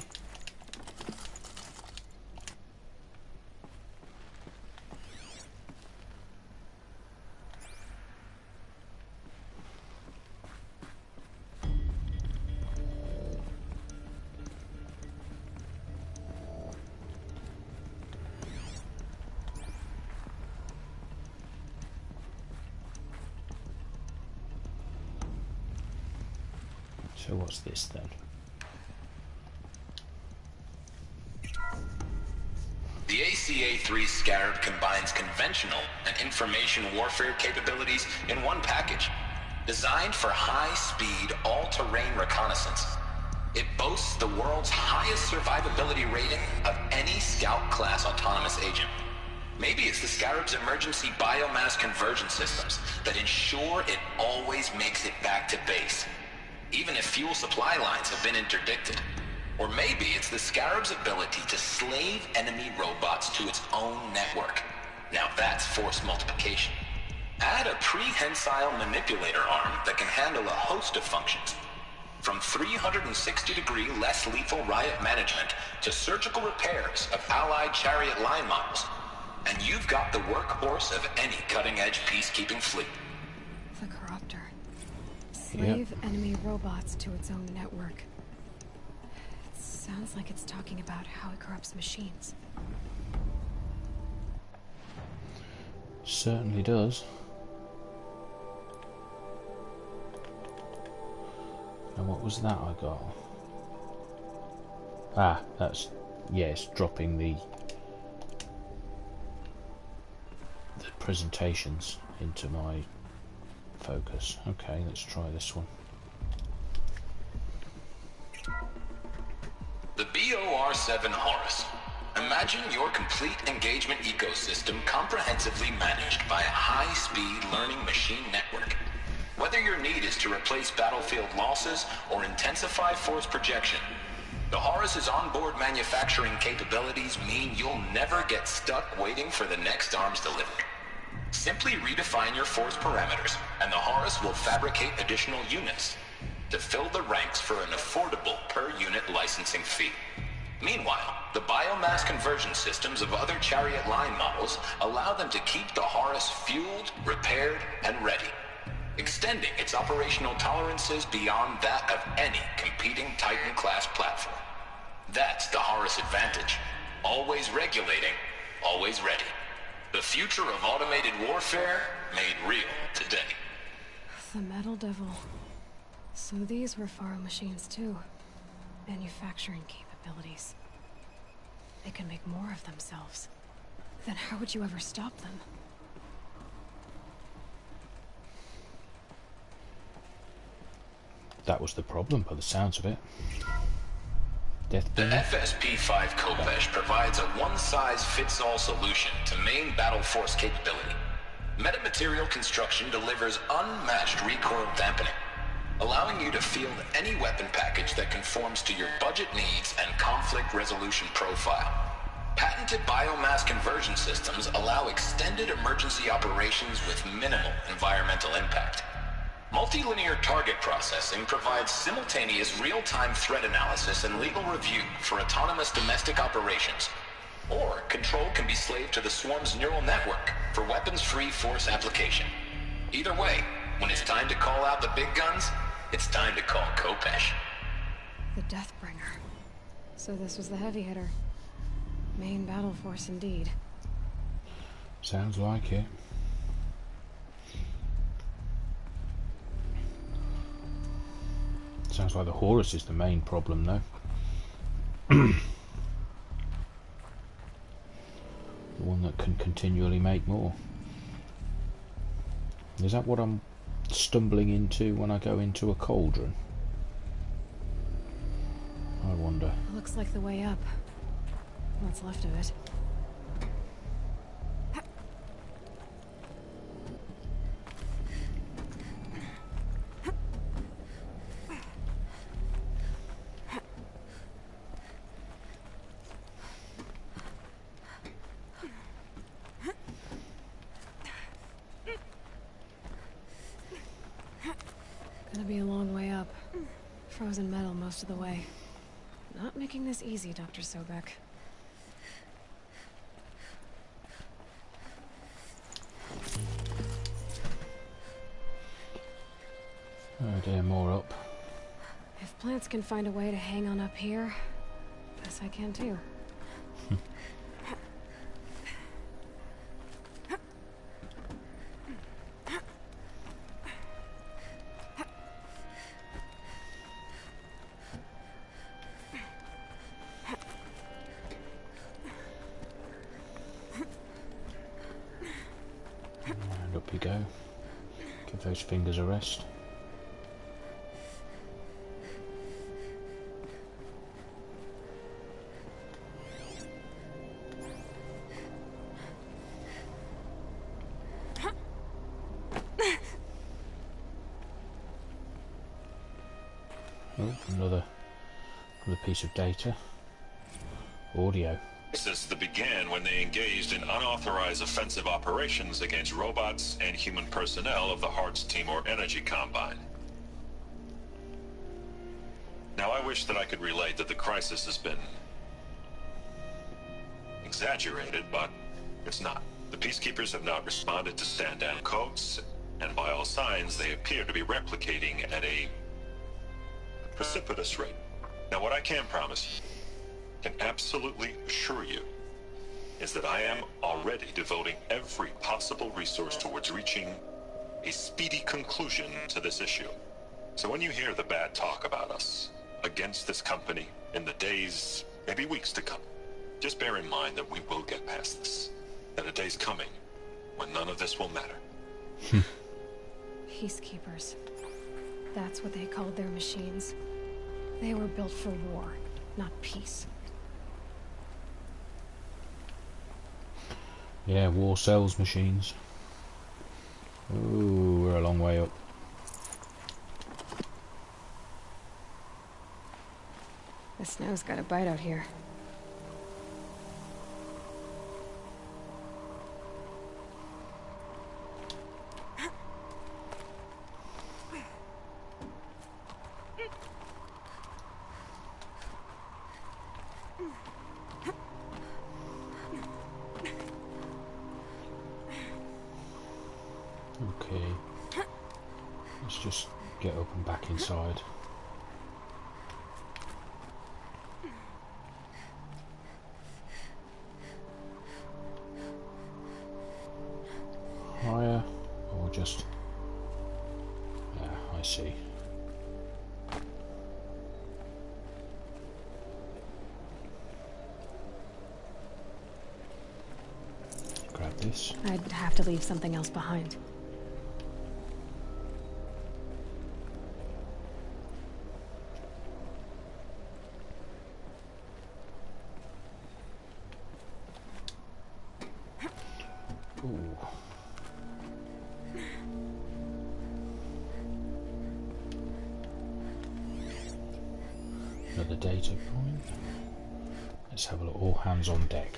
So what's this then? The ACA-3 Scarab combines conventional and information warfare capabilities in one package, designed for high-speed, all-terrain reconnaissance. It boasts the world's highest survivability rating of any Scout-class autonomous agent. Maybe it's the Scarab's emergency biomass conversion systems that ensure it always makes it back to base, even if fuel supply lines have been interdicted. Or maybe it's the Scarab's ability to slave enemy robots to its own network. Now that's force multiplication. Add a prehensile manipulator arm that can handle a host of functions, from 360-degree less lethal riot management to surgical repairs of Allied chariot line models, and you've got the workhorse of any cutting-edge peacekeeping fleet. The Corruptor. Slave enemy robots to its own network. It sounds like it's talking about how it corrupts machines. Certainly does. And what was that I got? Ah, that's, yes, dropping the presentations into my focus. Okay, let's try this one. The BOR-7 Horus. Imagine your complete engagement ecosystem comprehensively managed by a high-speed learning machine network. Whether your need is to replace battlefield losses or intensify force projection, the Horus's onboard manufacturing capabilities mean you'll never get stuck waiting for the next arms delivery. Simply redefine your force parameters, and the Horus will fabricate additional units to fill the ranks for an affordable per-unit licensing fee. Meanwhile, the biomass conversion systems of other chariot line models allow them to keep the Horus fueled, repaired, and ready, extending its operational tolerances beyond that of any competing Titan-class platform. That's the Horus advantage. Always regulating, always ready. The future of automated warfare made real today. The Metal Devil. So these were Faro machines too. Manufacturing capabilities. They can make more of themselves. Then how would you ever stop them? That was the problem, by the sounds of it. The Deathbringer? FSP-5 Khopesh provides a one-size-fits-all solution to main battle force capability. Metamaterial construction delivers unmatched recoil dampening, allowing you to field any weapon package that conforms to your budget needs and conflict resolution profile. Patented biomass conversion systems allow extended emergency operations with minimal environmental impact. Multilinear target processing provides simultaneous real-time threat analysis and legal review for autonomous domestic operations. Or control can be slaved to the Swarm's neural network for weapons-free force application. Either way, when it's time to call out the big guns, it's time to call Khopesh. The Deathbringer. So this was the heavy hitter. Main battle force indeed. Sounds like it. Sounds like the Horus is the main problem, though. The one that can continually make more. Is that what I'm stumbling into when I go into a cauldron? I wonder. Looks like the way up. What's left of it. Gonna be a long way up. Frozen metal most of the way. Not making this easy, Dr. Sobek. Oh dear, more up. If plants can find a way to hang on up here, guess I can too. And up you go. Give those fingers a rest. Oh, another piece of data. Audio. Crisis that began when they engaged in unauthorized offensive operations against robots and human personnel of the Hearts Timor Energy Combine. Now, I wish that I could relate that the crisis has been exaggerated, but it's not. The Peacekeepers have not responded to stand-down codes, and by all signs, they appear to be replicating at a precipitous rate. Now, what I can promise, can absolutely assure you, is that I am already devoting every possible resource towards reaching a speedy conclusion to this issue. So when you hear the bad talk about us against this company in the days, maybe weeks to come, just bear in mind that we will get past this. That a day's coming when none of this will matter. Peacekeepers. That's what they called their machines. They were built for war, not peace. Yeah, war sells machines. Ooh, we're a long way up. The snow's got a bite out here. Okay. Let's just get up and back inside. Higher, or just... Yeah, I see. Grab this. I'd have to leave something else behind. Ooh. Another data point. Let's have a look. All hands on deck.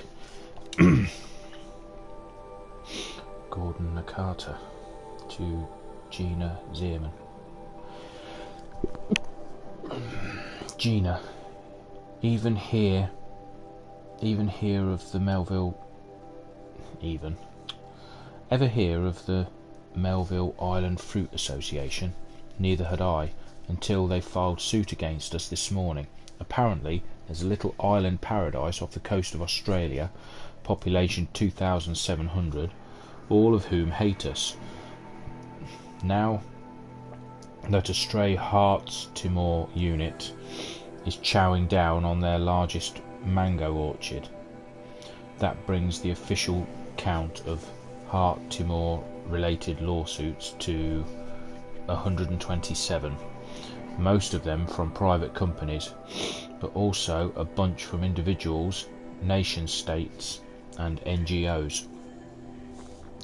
Gordon Nakata to Gina Zierman. Gina, even hear of the Melville. Ever hear of the Melville Island Fruit Association? Neither had I, until they filed suit against us this morning. Apparently, there's a little island paradise off the coast of Australia, population 2,700, all of whom hate us. Now that a stray Hearts Timor unit is chowing down on their largest mango orchard, that brings the official count of Heart Timor related lawsuits to 127, most of them from private companies, but also a bunch from individuals, nation states and NGOs.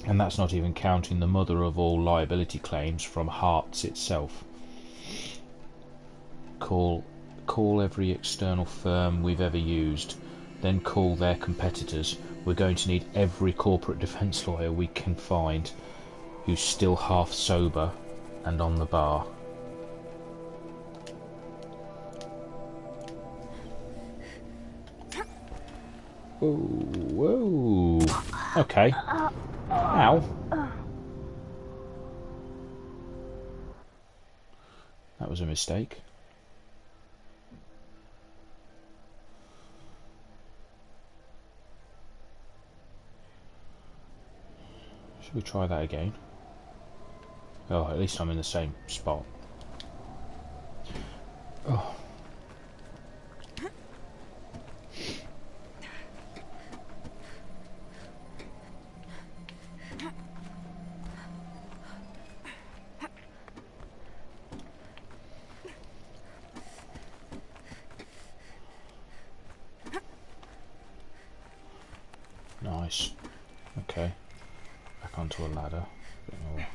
And that's not even counting the mother of all liability claims from Hearts itself. Call every external firm we've ever used, then call their competitors. We're going to need every corporate defence lawyer we can find who's still half sober and on the bar. Whoa. Okay. Ow. That was a mistake. Should we try that again? Oh, at least I'm in the same spot. Oh. Nice. Okay. Back onto a ladder. A bit more.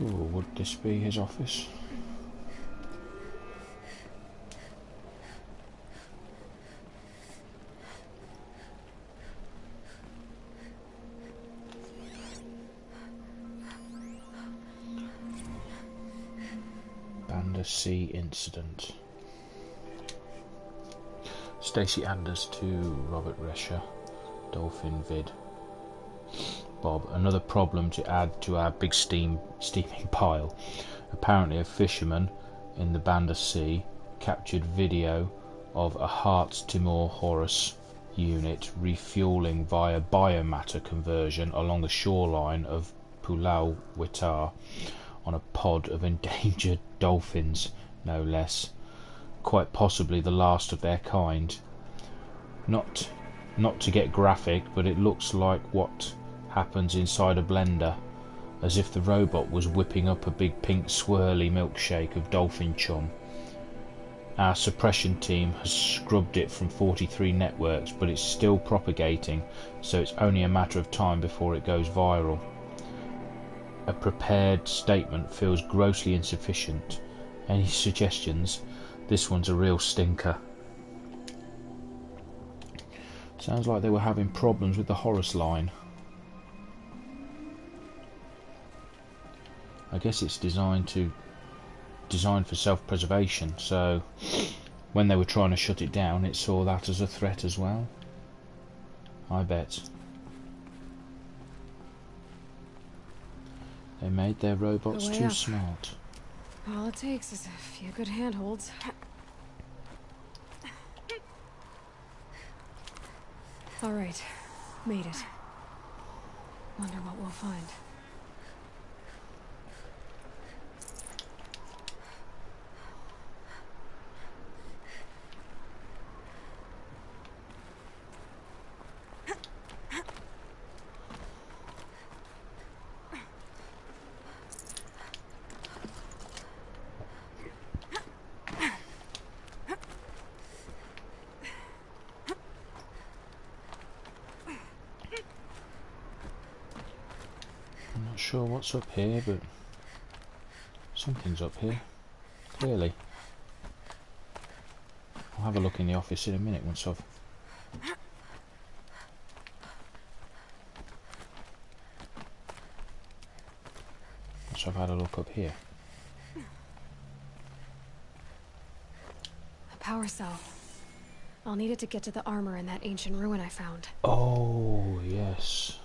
Ooh, would this be his office? Sea incident. Stacey Anders to Robert Rescher. Dolphin vid. Bob, another problem to add to our big steaming pile. Apparently a fisherman in the Banda Sea captured video of a Hearts Timor Horus unit refueling via biomatter conversion along the shoreline of Pulau Witar on a pod of endangered dolphins, no less. Quite possibly the last of their kind. Not to get graphic, but it looks like what happens inside a blender, as if the robot was whipping up a big pink swirly milkshake of dolphin chum. Our suppression team has scrubbed it from 43 networks, but it's still propagating, so it's only a matter of time before it goes viral. A prepared statement feels grossly insufficient. Any suggestions? This one's a real stinker. Sounds like they were having problems with the Horus line. I guess it's designed for self-preservation, so when they were trying to shut it down, it saw that as a threat as well. I bet. They made their robots too smart. All it takes is a few good handholds. All right, made it. Wonder what we'll find. sure what's up here, but something's up here, clearly. I'll have a look in the office in a minute once I've... had a look up here. A power cell. I'll need it to get to the armor in that ancient ruin I found. Oh, yes.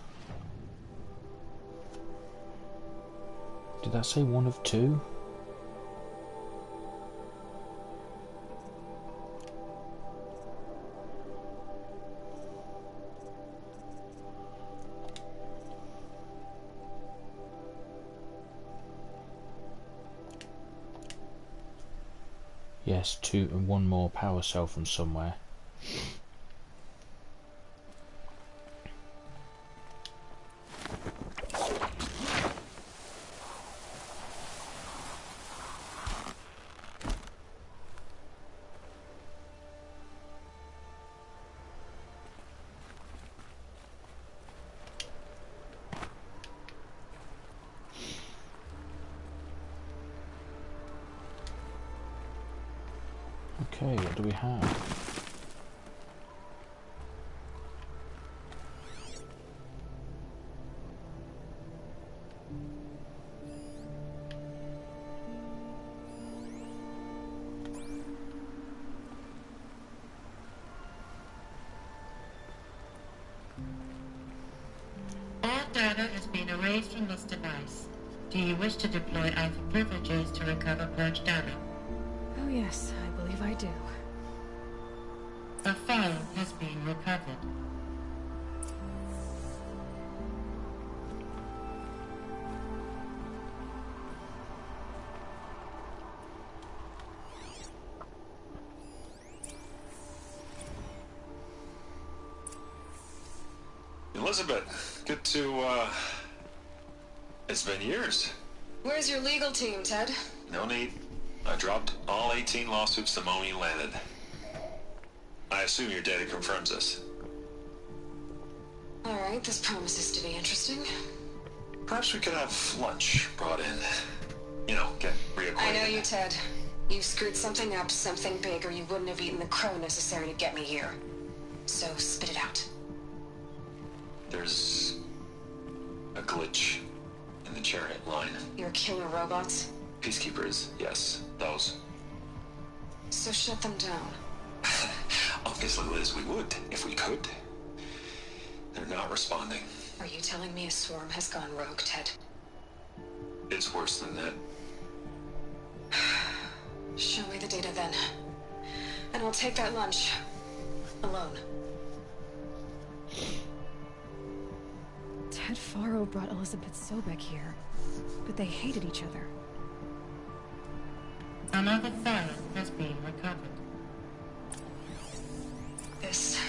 Did that say one of two? Yes, two and one more power cell from somewhere. Okay, what do we have? All data has been erased from this device. Do you wish to deploy Alpha privileges to recover purged data? Oh yes, I believe I do. A file has been recovered. Elizabeth, good to, it's been years. Where's your legal team, Ted? No need. I dropped all 18 lawsuits the moment you landed. I assume your data confirms this. Alright, this promises to be interesting. Perhaps we could have lunch brought in. You know, get reacquainted. I know you, Ted. You screwed something up, something big, or you wouldn't have eaten the crow necessary to get me here. So, spit it out. There's a glitch in the chariot line. Your killer robots? Peacekeepers, yes, those. So shut them down. Obviously, Liz, we would, if we could. They're not responding. Are you telling me a swarm has gone rogue, Ted? It's worse than that. Show me the data then. And I'll take that lunch. Alone. Ted Faro brought Elizabeth Sobek here, but they hated each other. Another file has been recovered. This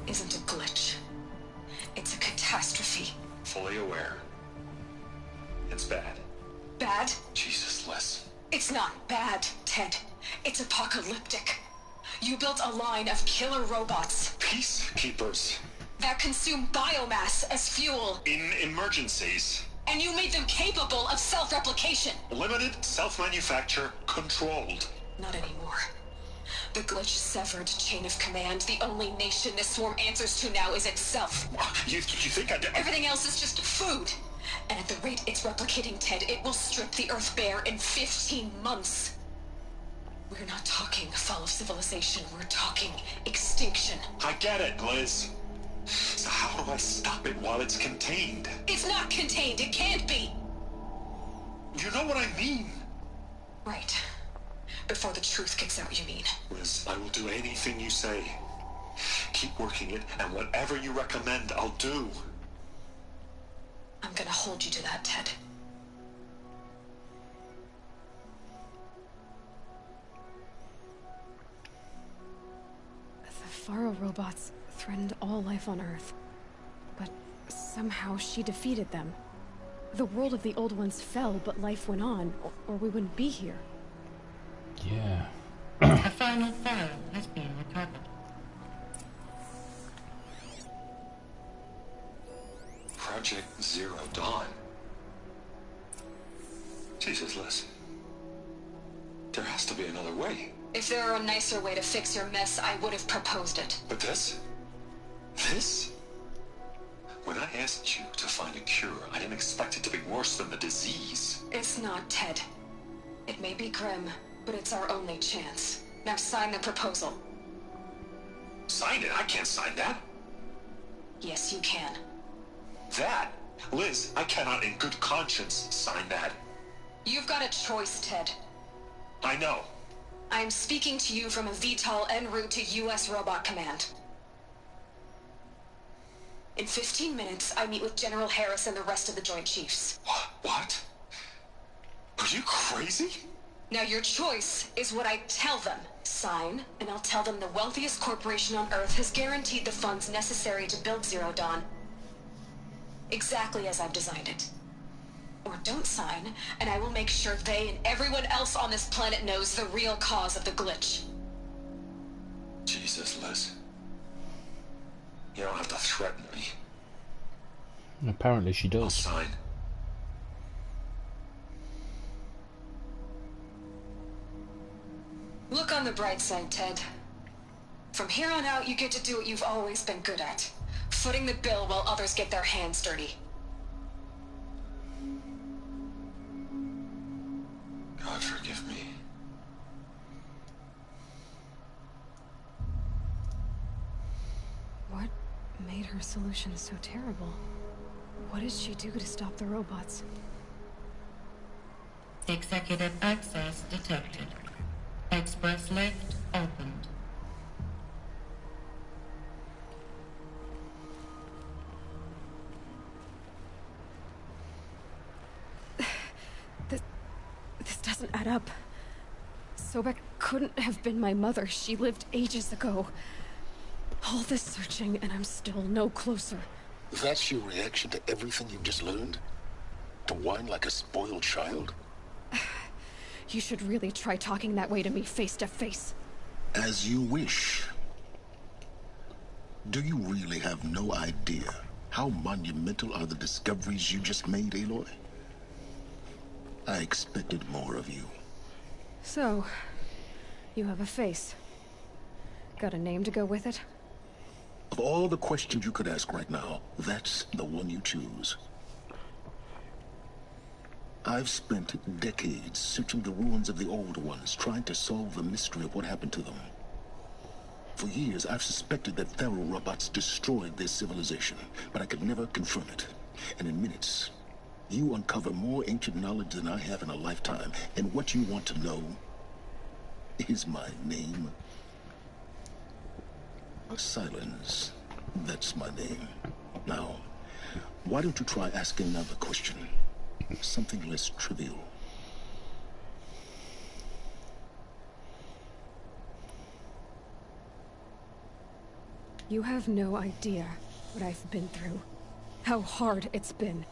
isn't a glitch. It's a catastrophe. Fully aware. It's bad. Bad? Jesus, Liz. It's not bad, Ted. It's apocalyptic. You built a line of killer robots. Peacekeepers. That consume biomass as fuel. In emergencies. And you made them capable of self-replication. Limited, self-manufacture, controlled. Not anymore. The glitch severed chain of command. The only nation this swarm answers to now is itself. You think I did? Everything else is just food. And at the rate it's replicating, Ted, it will strip the Earth bare in 15 months. We're not talking fall of civilization. We're talking extinction. I get it, Liz. So how do I stop it while it's contained? It's not contained. It can't be. You know what I mean. Right. Before the truth gets out, you mean? Liz, I will do anything you say. Keep working it, and whatever you recommend, I'll do. I'm gonna hold you to that, Ted. The Faro robots threatened all life on Earth, but somehow she defeated them. The world of the Old Ones fell, but life went on, or we wouldn't be here. Yeah. A final file has been recovered. Project Zero Dawn. Jesus, Liz. There has to be another way. If there were a nicer way to fix your mess, I would have proposed it. But this? This? When I asked you to find a cure, I didn't expect it to be worse than the disease. It's not, Ted. It may be grim, but it's our only chance. Now sign the proposal. Sign it? I can't sign that. Yes, you can. That? Liz, I cannot in good conscience sign that. You've got a choice, Ted. I know. I'm speaking to you from a VTOL en route to U.S. Robot Command. In 15 minutes, I meet with General Harris and the rest of the Joint Chiefs. What? Are you crazy? Now your choice is what I tell them. Sign, and I'll tell them the wealthiest corporation on Earth has guaranteed the funds necessary to build Zero Dawn. Exactly as I've designed it. Or don't sign, and I will make sure they and everyone else on this planet knows the real cause of the glitch. Jesus, Liz. You don't have to threaten me. Apparently she does. I'll sign. Look on the bright side, Ted. From here on out, you get to do what you've always been good at. Footing the bill while others get their hands dirty. God forgive me. What made her solution so terrible? What did she do to stop the robots? Executive access detected. Express lift opened. This doesn't add up. Sobek couldn't have been my mother. She lived ages ago. All this searching, and I'm still no closer. That's your reaction to everything you've just learned? To whine like a spoiled child? You should really try talking that way to me face to face. As you wish. Do you really have no idea how monumental are the discoveries you just made, Aloy? I expected more of you. So, you have a face. Got a name to go with it? Of all the questions you could ask right now, that's the one you choose. I've spent decades searching the ruins of the old ones, trying to solve the mystery of what happened to them. For years, I've suspected that Faro robots destroyed their civilization, but I could never confirm it. And in minutes, you uncover more ancient knowledge than I have in a lifetime, and what you want to know is my name. Silence. That's my name. Now, why don't you try asking another question? Something less trivial. You have no idea what I've been through. How hard it's been.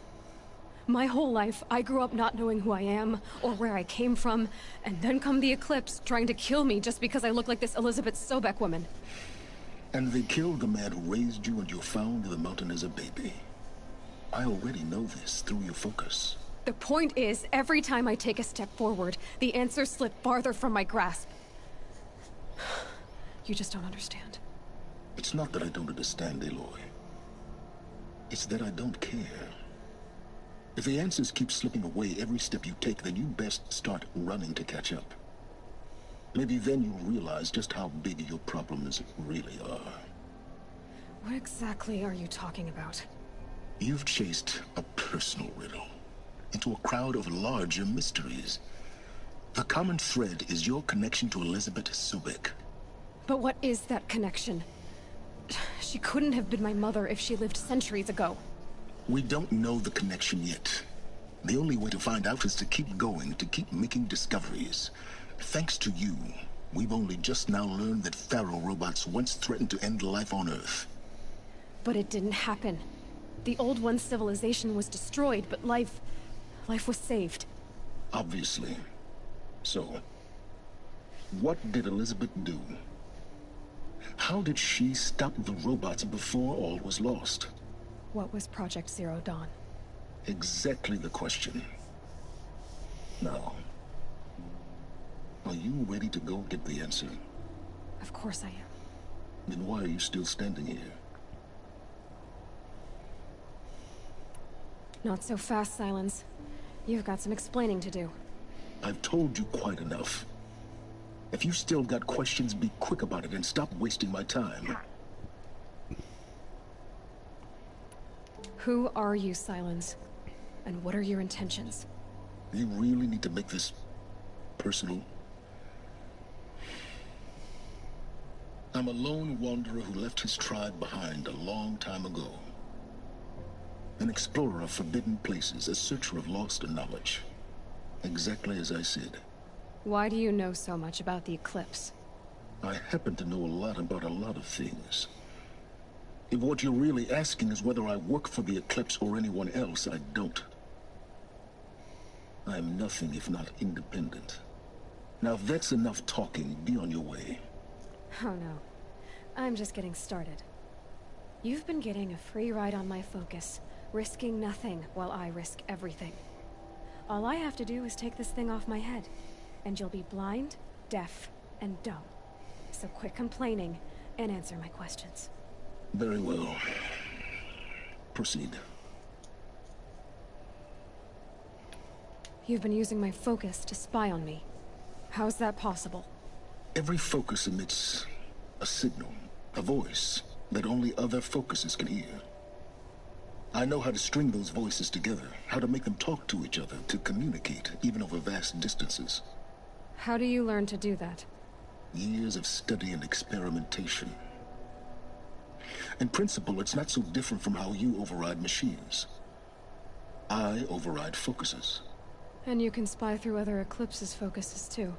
My whole life, I grew up not knowing who I am, or where I came from, and then come the Eclipse, trying to kill me just because I look like this Elizabeth Sobek woman. And they killed the man who raised you and you found in the mountain as a baby. I already know this through your focus. The point is, every time I take a step forward, the answers slip farther from my grasp. You just don't understand. It's not that I don't understand, Aloy. It's that I don't care. If the answers keep slipping away every step you take, then you best start running to catch up. Maybe then you'll realize just how big your problems really are. What exactly are you talking about? You've chased a personal riddle into a crowd of larger mysteries. The common thread is your connection to Elizabeth Sobek. But what is that connection? She couldn't have been my mother if she lived centuries ago. We don't know the connection yet. The only way to find out is to keep going, to keep making discoveries. Thanks to you, we've only just now learned that Faro robots once threatened to end life on Earth. But it didn't happen. The old one's civilization was destroyed, but life was saved. Obviously. So, what did Elizabeth do? How did she stop the robots before all was lost? What was Project Zero Dawn? Exactly the question. Now, are you ready to go get the answer? Of course I am. Then why are you still standing here? Not so fast, Silence. You've got some explaining to do. I've told you quite enough. If you still got questions, be quick about it and stop wasting my time. Who are you, Silence? And what are your intentions? You really need to make this personal? I'm a lone wanderer who left his tribe behind a long time ago. An explorer of forbidden places, a searcher of lost knowledge. Exactly as I said. Why do you know so much about the Eclipse? I happen to know a lot about a lot of things. If what you're really asking is whether I work for the Eclipse or anyone else, I don't. I am nothing if not independent. Now if that's enough talking, be on your way. Oh no. I'm just getting started. You've been getting a free ride on my focus, risking nothing while I risk everything. All I have to do is take this thing off my head, and you'll be blind, deaf, and dumb. So quit complaining and answer my questions. Very well. Proceed. You've been using my focus to spy on me. How's that possible? Every focus emits a signal, a voice, that only other focuses can hear. I know how to string those voices together, how to make them talk to each other, to communicate, even over vast distances. How do you learn to do that? Years of study and experimentation. In principle, it's not so different from how you override machines. I override focuses. And you can spy through other Eclipse's focuses too.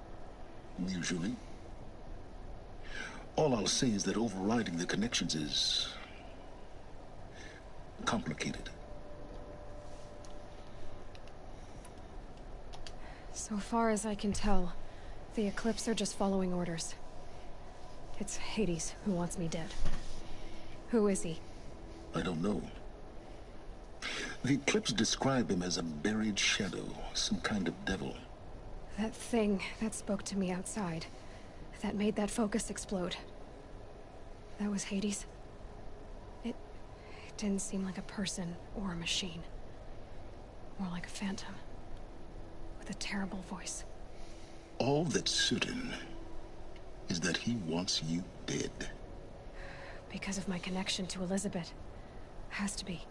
Usually. All I'll say is that overriding the connections is complicated. So far as I can tell, the Eclipse are just following orders. It's Hades who wants me dead. Who is he? I don't know. The Eclipse describe him as a buried shadow, some kind of devil. That thing that spoke to me outside, that made that focus explode. That was Hades? It didn't seem like a person or a machine. More like a phantom. With a terrible voice. All that's certain is that he wants you dead. Because of my connection to Elizabeth. Has to be.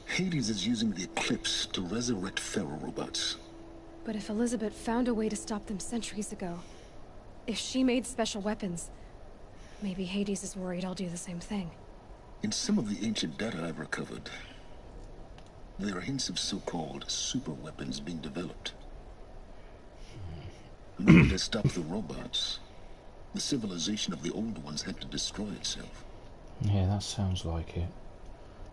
Hades is using the Eclipse to resurrect feral robots. But if Elizabeth found a way to stop them centuries ago, if she made special weapons, maybe Hades is worried I'll do the same thing. In some of the ancient data I've recovered, there are hints of so-called super weapons being developed. Maybe to stop the robots, the civilization of the old ones had to destroy itself. Yeah, that sounds like it.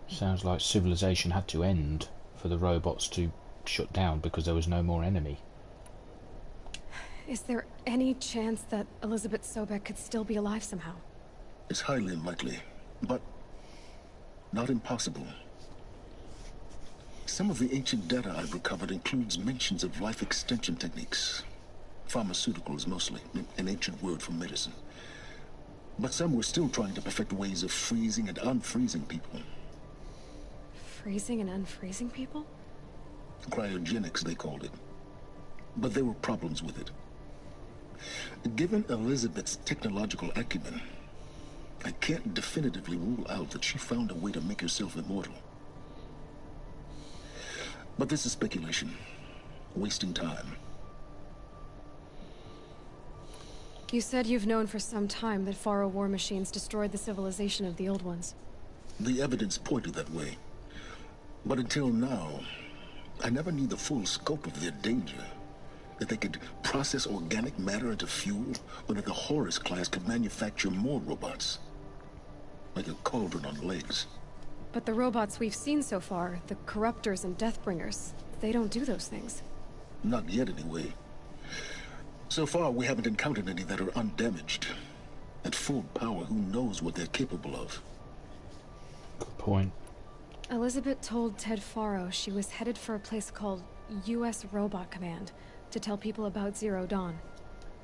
Sounds like civilization had to end for the robots to shut down because there was no more enemy. Is there any chance that Elizabeth Sobek could still be alive somehow? It's highly unlikely, but not impossible. Some of the ancient data I've recovered includes mentions of life extension techniques. Pharmaceuticals mostly, an ancient word for medicine. But some were still trying to perfect ways of freezing and unfreezing people. Freezing and unfreezing people? Cryogenics, they called it. But there were problems with it. Given Elizabeth's technological acumen, I can't definitively rule out that she found a way to make herself immortal. But this is speculation. Wasting time. You said you've known for some time that Faro war machines destroyed the civilization of the old ones. The evidence pointed that way. But until now, I never knew the full scope of their danger. That they could process organic matter into fuel, or that the Horus class could manufacture more robots. Like a cauldron on legs. But the robots we've seen so far, the Corruptors and Deathbringers, they don't do those things. Not yet, anyway. So far, we haven't encountered any that are undamaged. At full power, who knows what they're capable of? Good point. Elizabeth told Ted Faro she was headed for a place called U.S. Robot Command to tell people about Zero Dawn.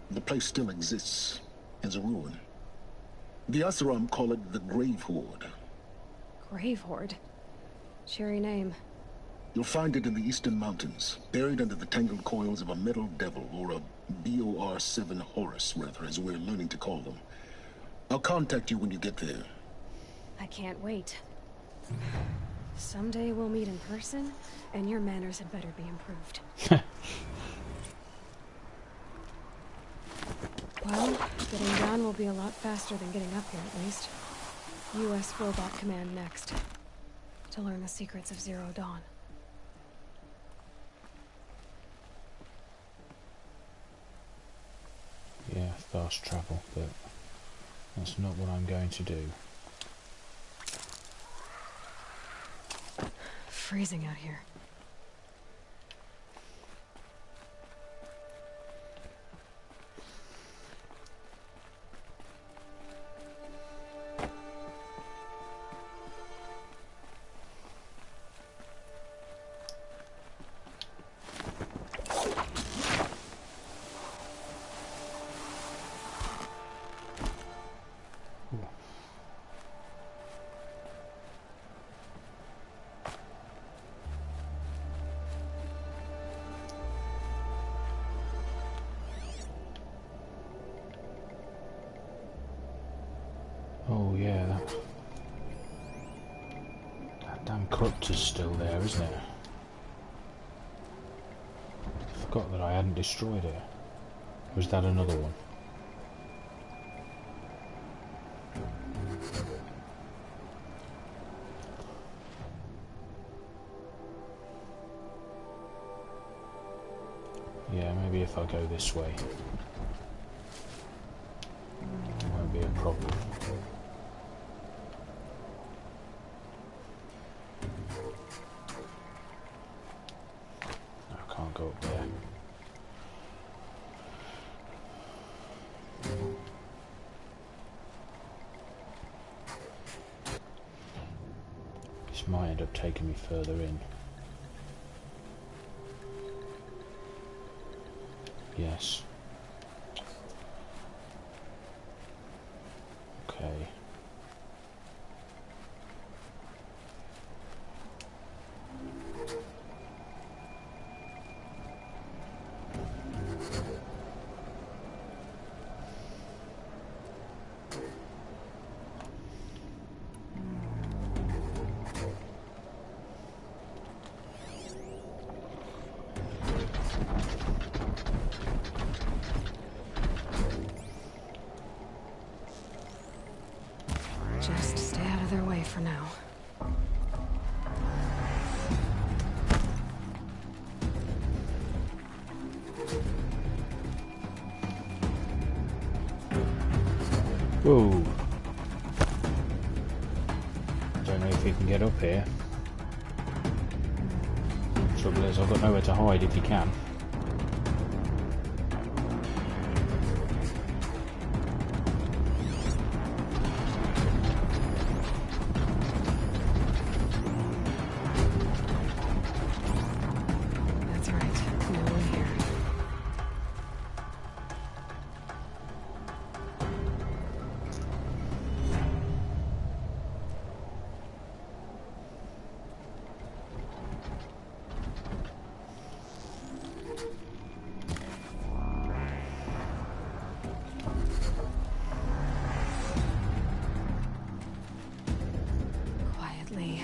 The place still exists as a ruin. The Oseram call it the Grave Horde. Grave Horde? Cheery name. You'll find it in the Eastern Mountains, buried under the tangled coils of a Metal Devil, or a BOR-7 Horus, rather, as we're learning to call them. I'll contact you when you get there. I can't wait. Someday we'll meet in person, and your manners had better be improved. Well, getting down will be a lot faster than getting up here, at least. U.S. Robot Command next. To learn the secrets of Zero Dawn. Yeah, fast travel, but that's not what I'm going to do. Freezing out here. Oh yeah, that damn Corruptor's still there, isn't it? I forgot that I hadn't destroyed it. Was that another one? Yeah, maybe if I go this way, it won't be a problem. I can't go up there. This might end up taking me further in. Yes. Okay. Just stay out of their way for now. Whoa. Don't know if you can get up here. Trouble is, I've got nowhere to hide if you can. That's right. No one here. Quietly.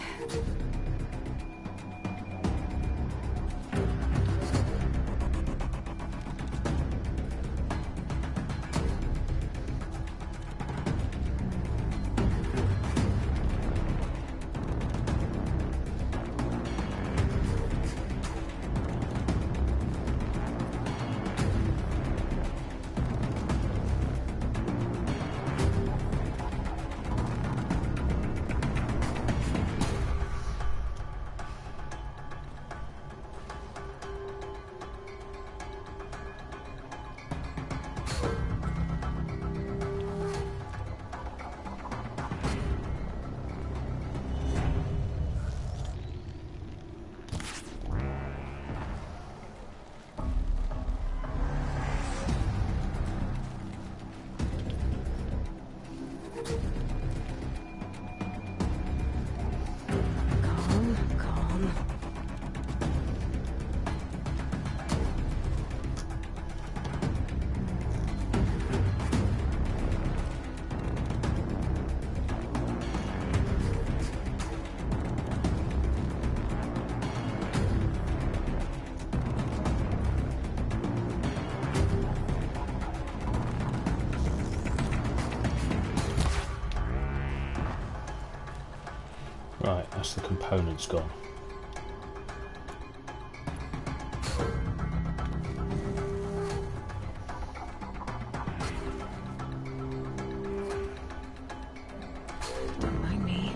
Calm, calm. Right, that's the components gone. Don't mind me.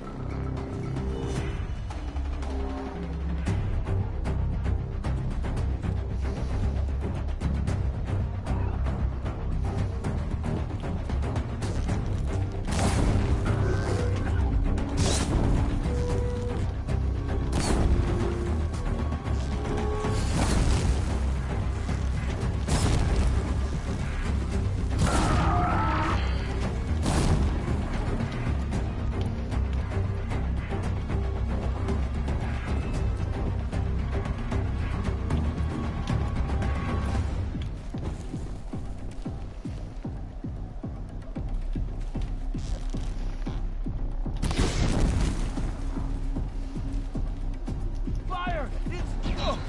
Fire! It's... Oh.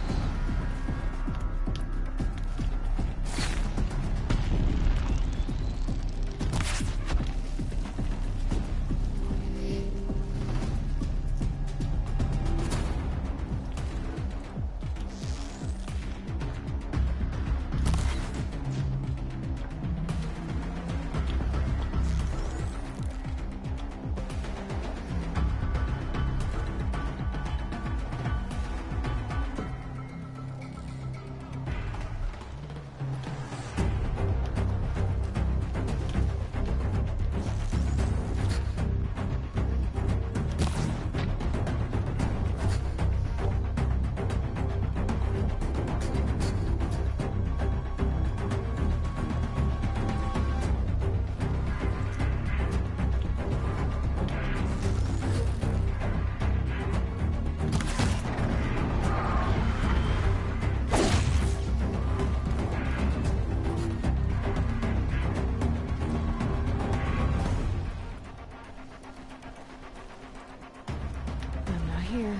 I'm not here.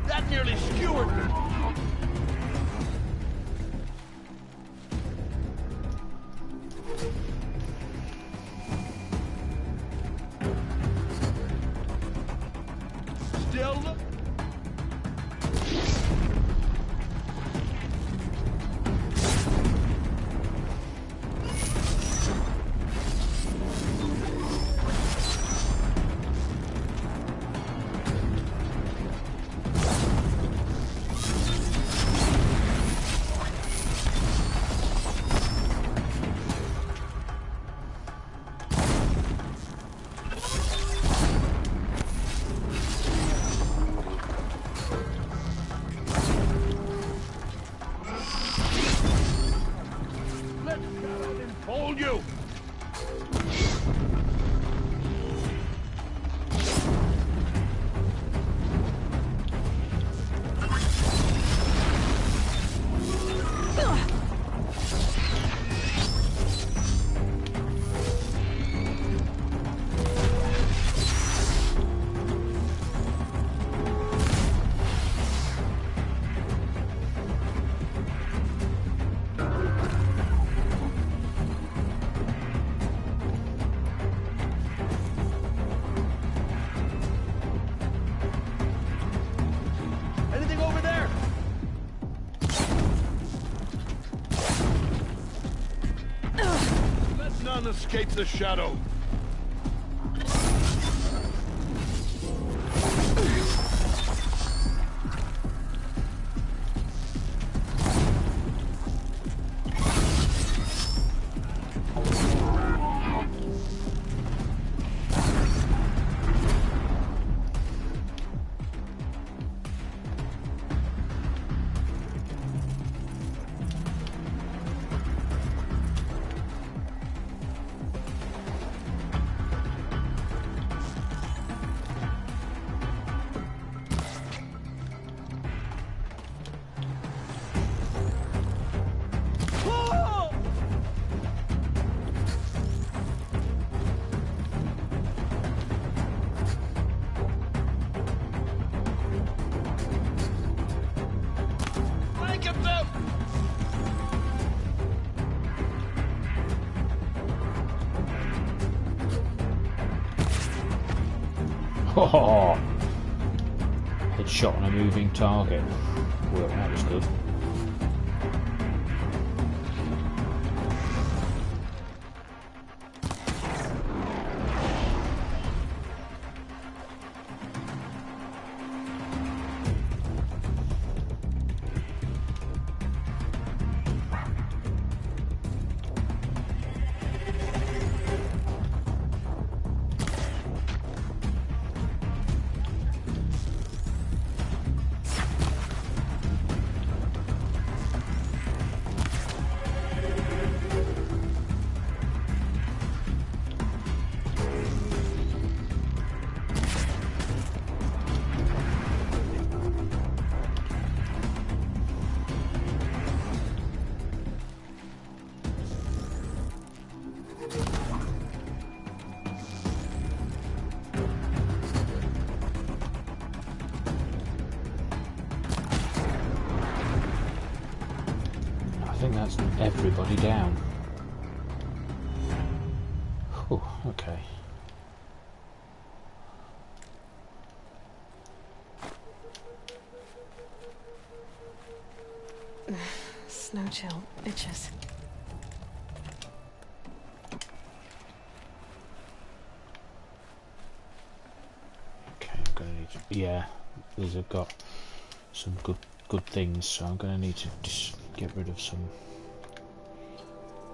That nearly skewered me. Still? Let's go and fold you. Anything over there? Let none escape the shadow. Oh, headshot on a moving target. Well, that was good. I think that's everybody down. Oh, okay. Snow chill itches. Okay, I'm gonna need to. Yeah, these have got some good things, so I'm gonna need to just get rid of some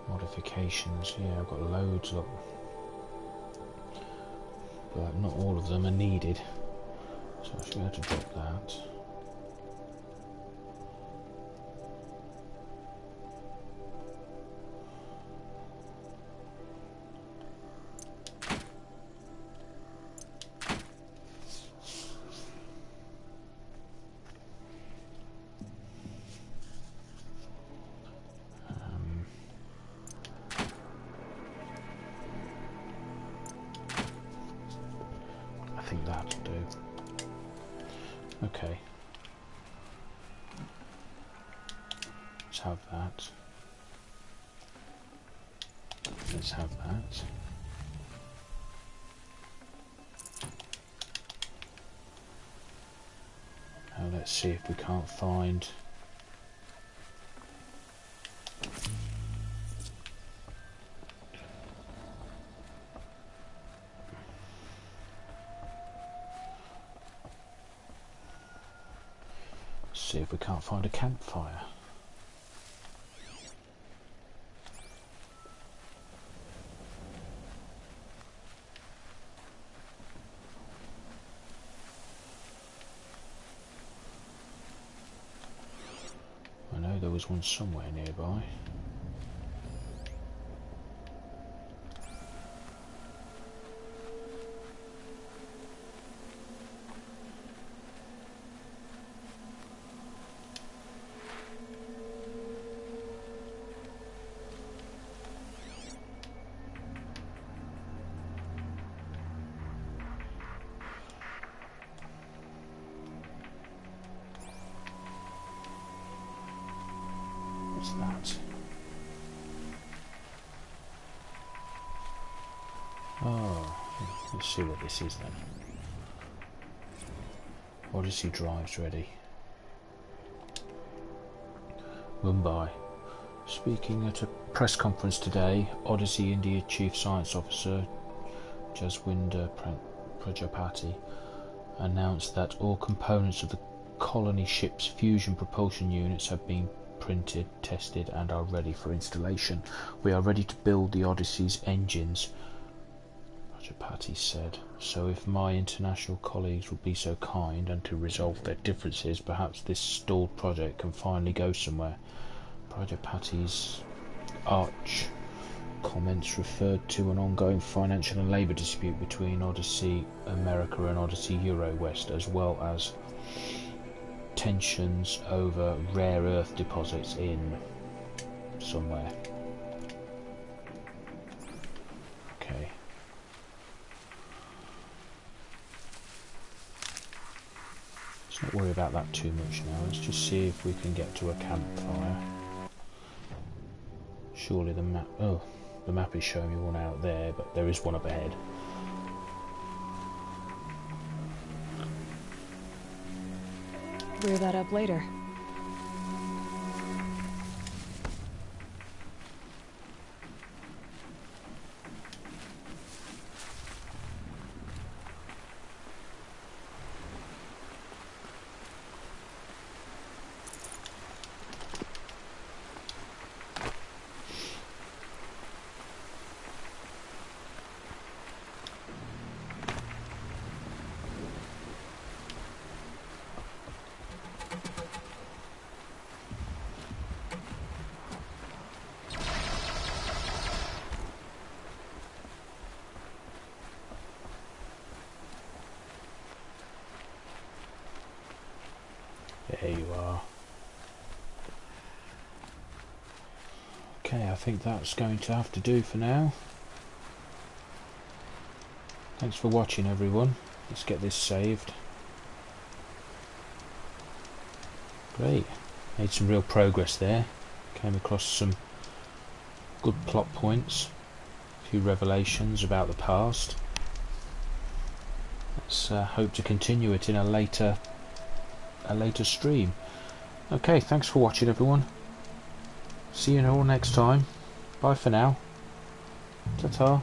modifications. Yeah, I've got loads of, but not all of them are needed, so I should be able to drop that. I think that'll do. Okay. Let's have that. Let's have that. Now let's see if we can't find... See if we can't find a campfire. I know there was one somewhere nearby. That. Oh, let's see what this is then. Odyssey drives ready. Mumbai. Speaking at a press conference today, Odyssey India Chief Science Officer Jaswinder Prajapati announced that all components of the colony ship's fusion propulsion units have been printed, tested and are ready for installation. We are ready to build the Odyssey's engines, Prajapati said. So if my international colleagues would be so kind and to resolve their differences, perhaps this stalled project can finally go somewhere. Prajapati's arch comments referred to an ongoing financial and labour dispute between Odyssey America and Odyssey Euro West, as well as tensions over rare earth deposits in somewhere. Okay. Let's not worry about that too much now. Let's just see if we can get to a campfire. Surely the map... Oh, the map is showing me one out there, but there is one up ahead. clear that up later. There you are. Okay, I think that's going to have to do for now. Thanks for watching, everyone. Let's get this saved. Great. Made some real progress there. Came across some good plot points. A few revelations about the past. Let's hope to continue it in a later stream. Okay, thanks for watching, everyone. See you all next time. Bye for now. Ta-ta.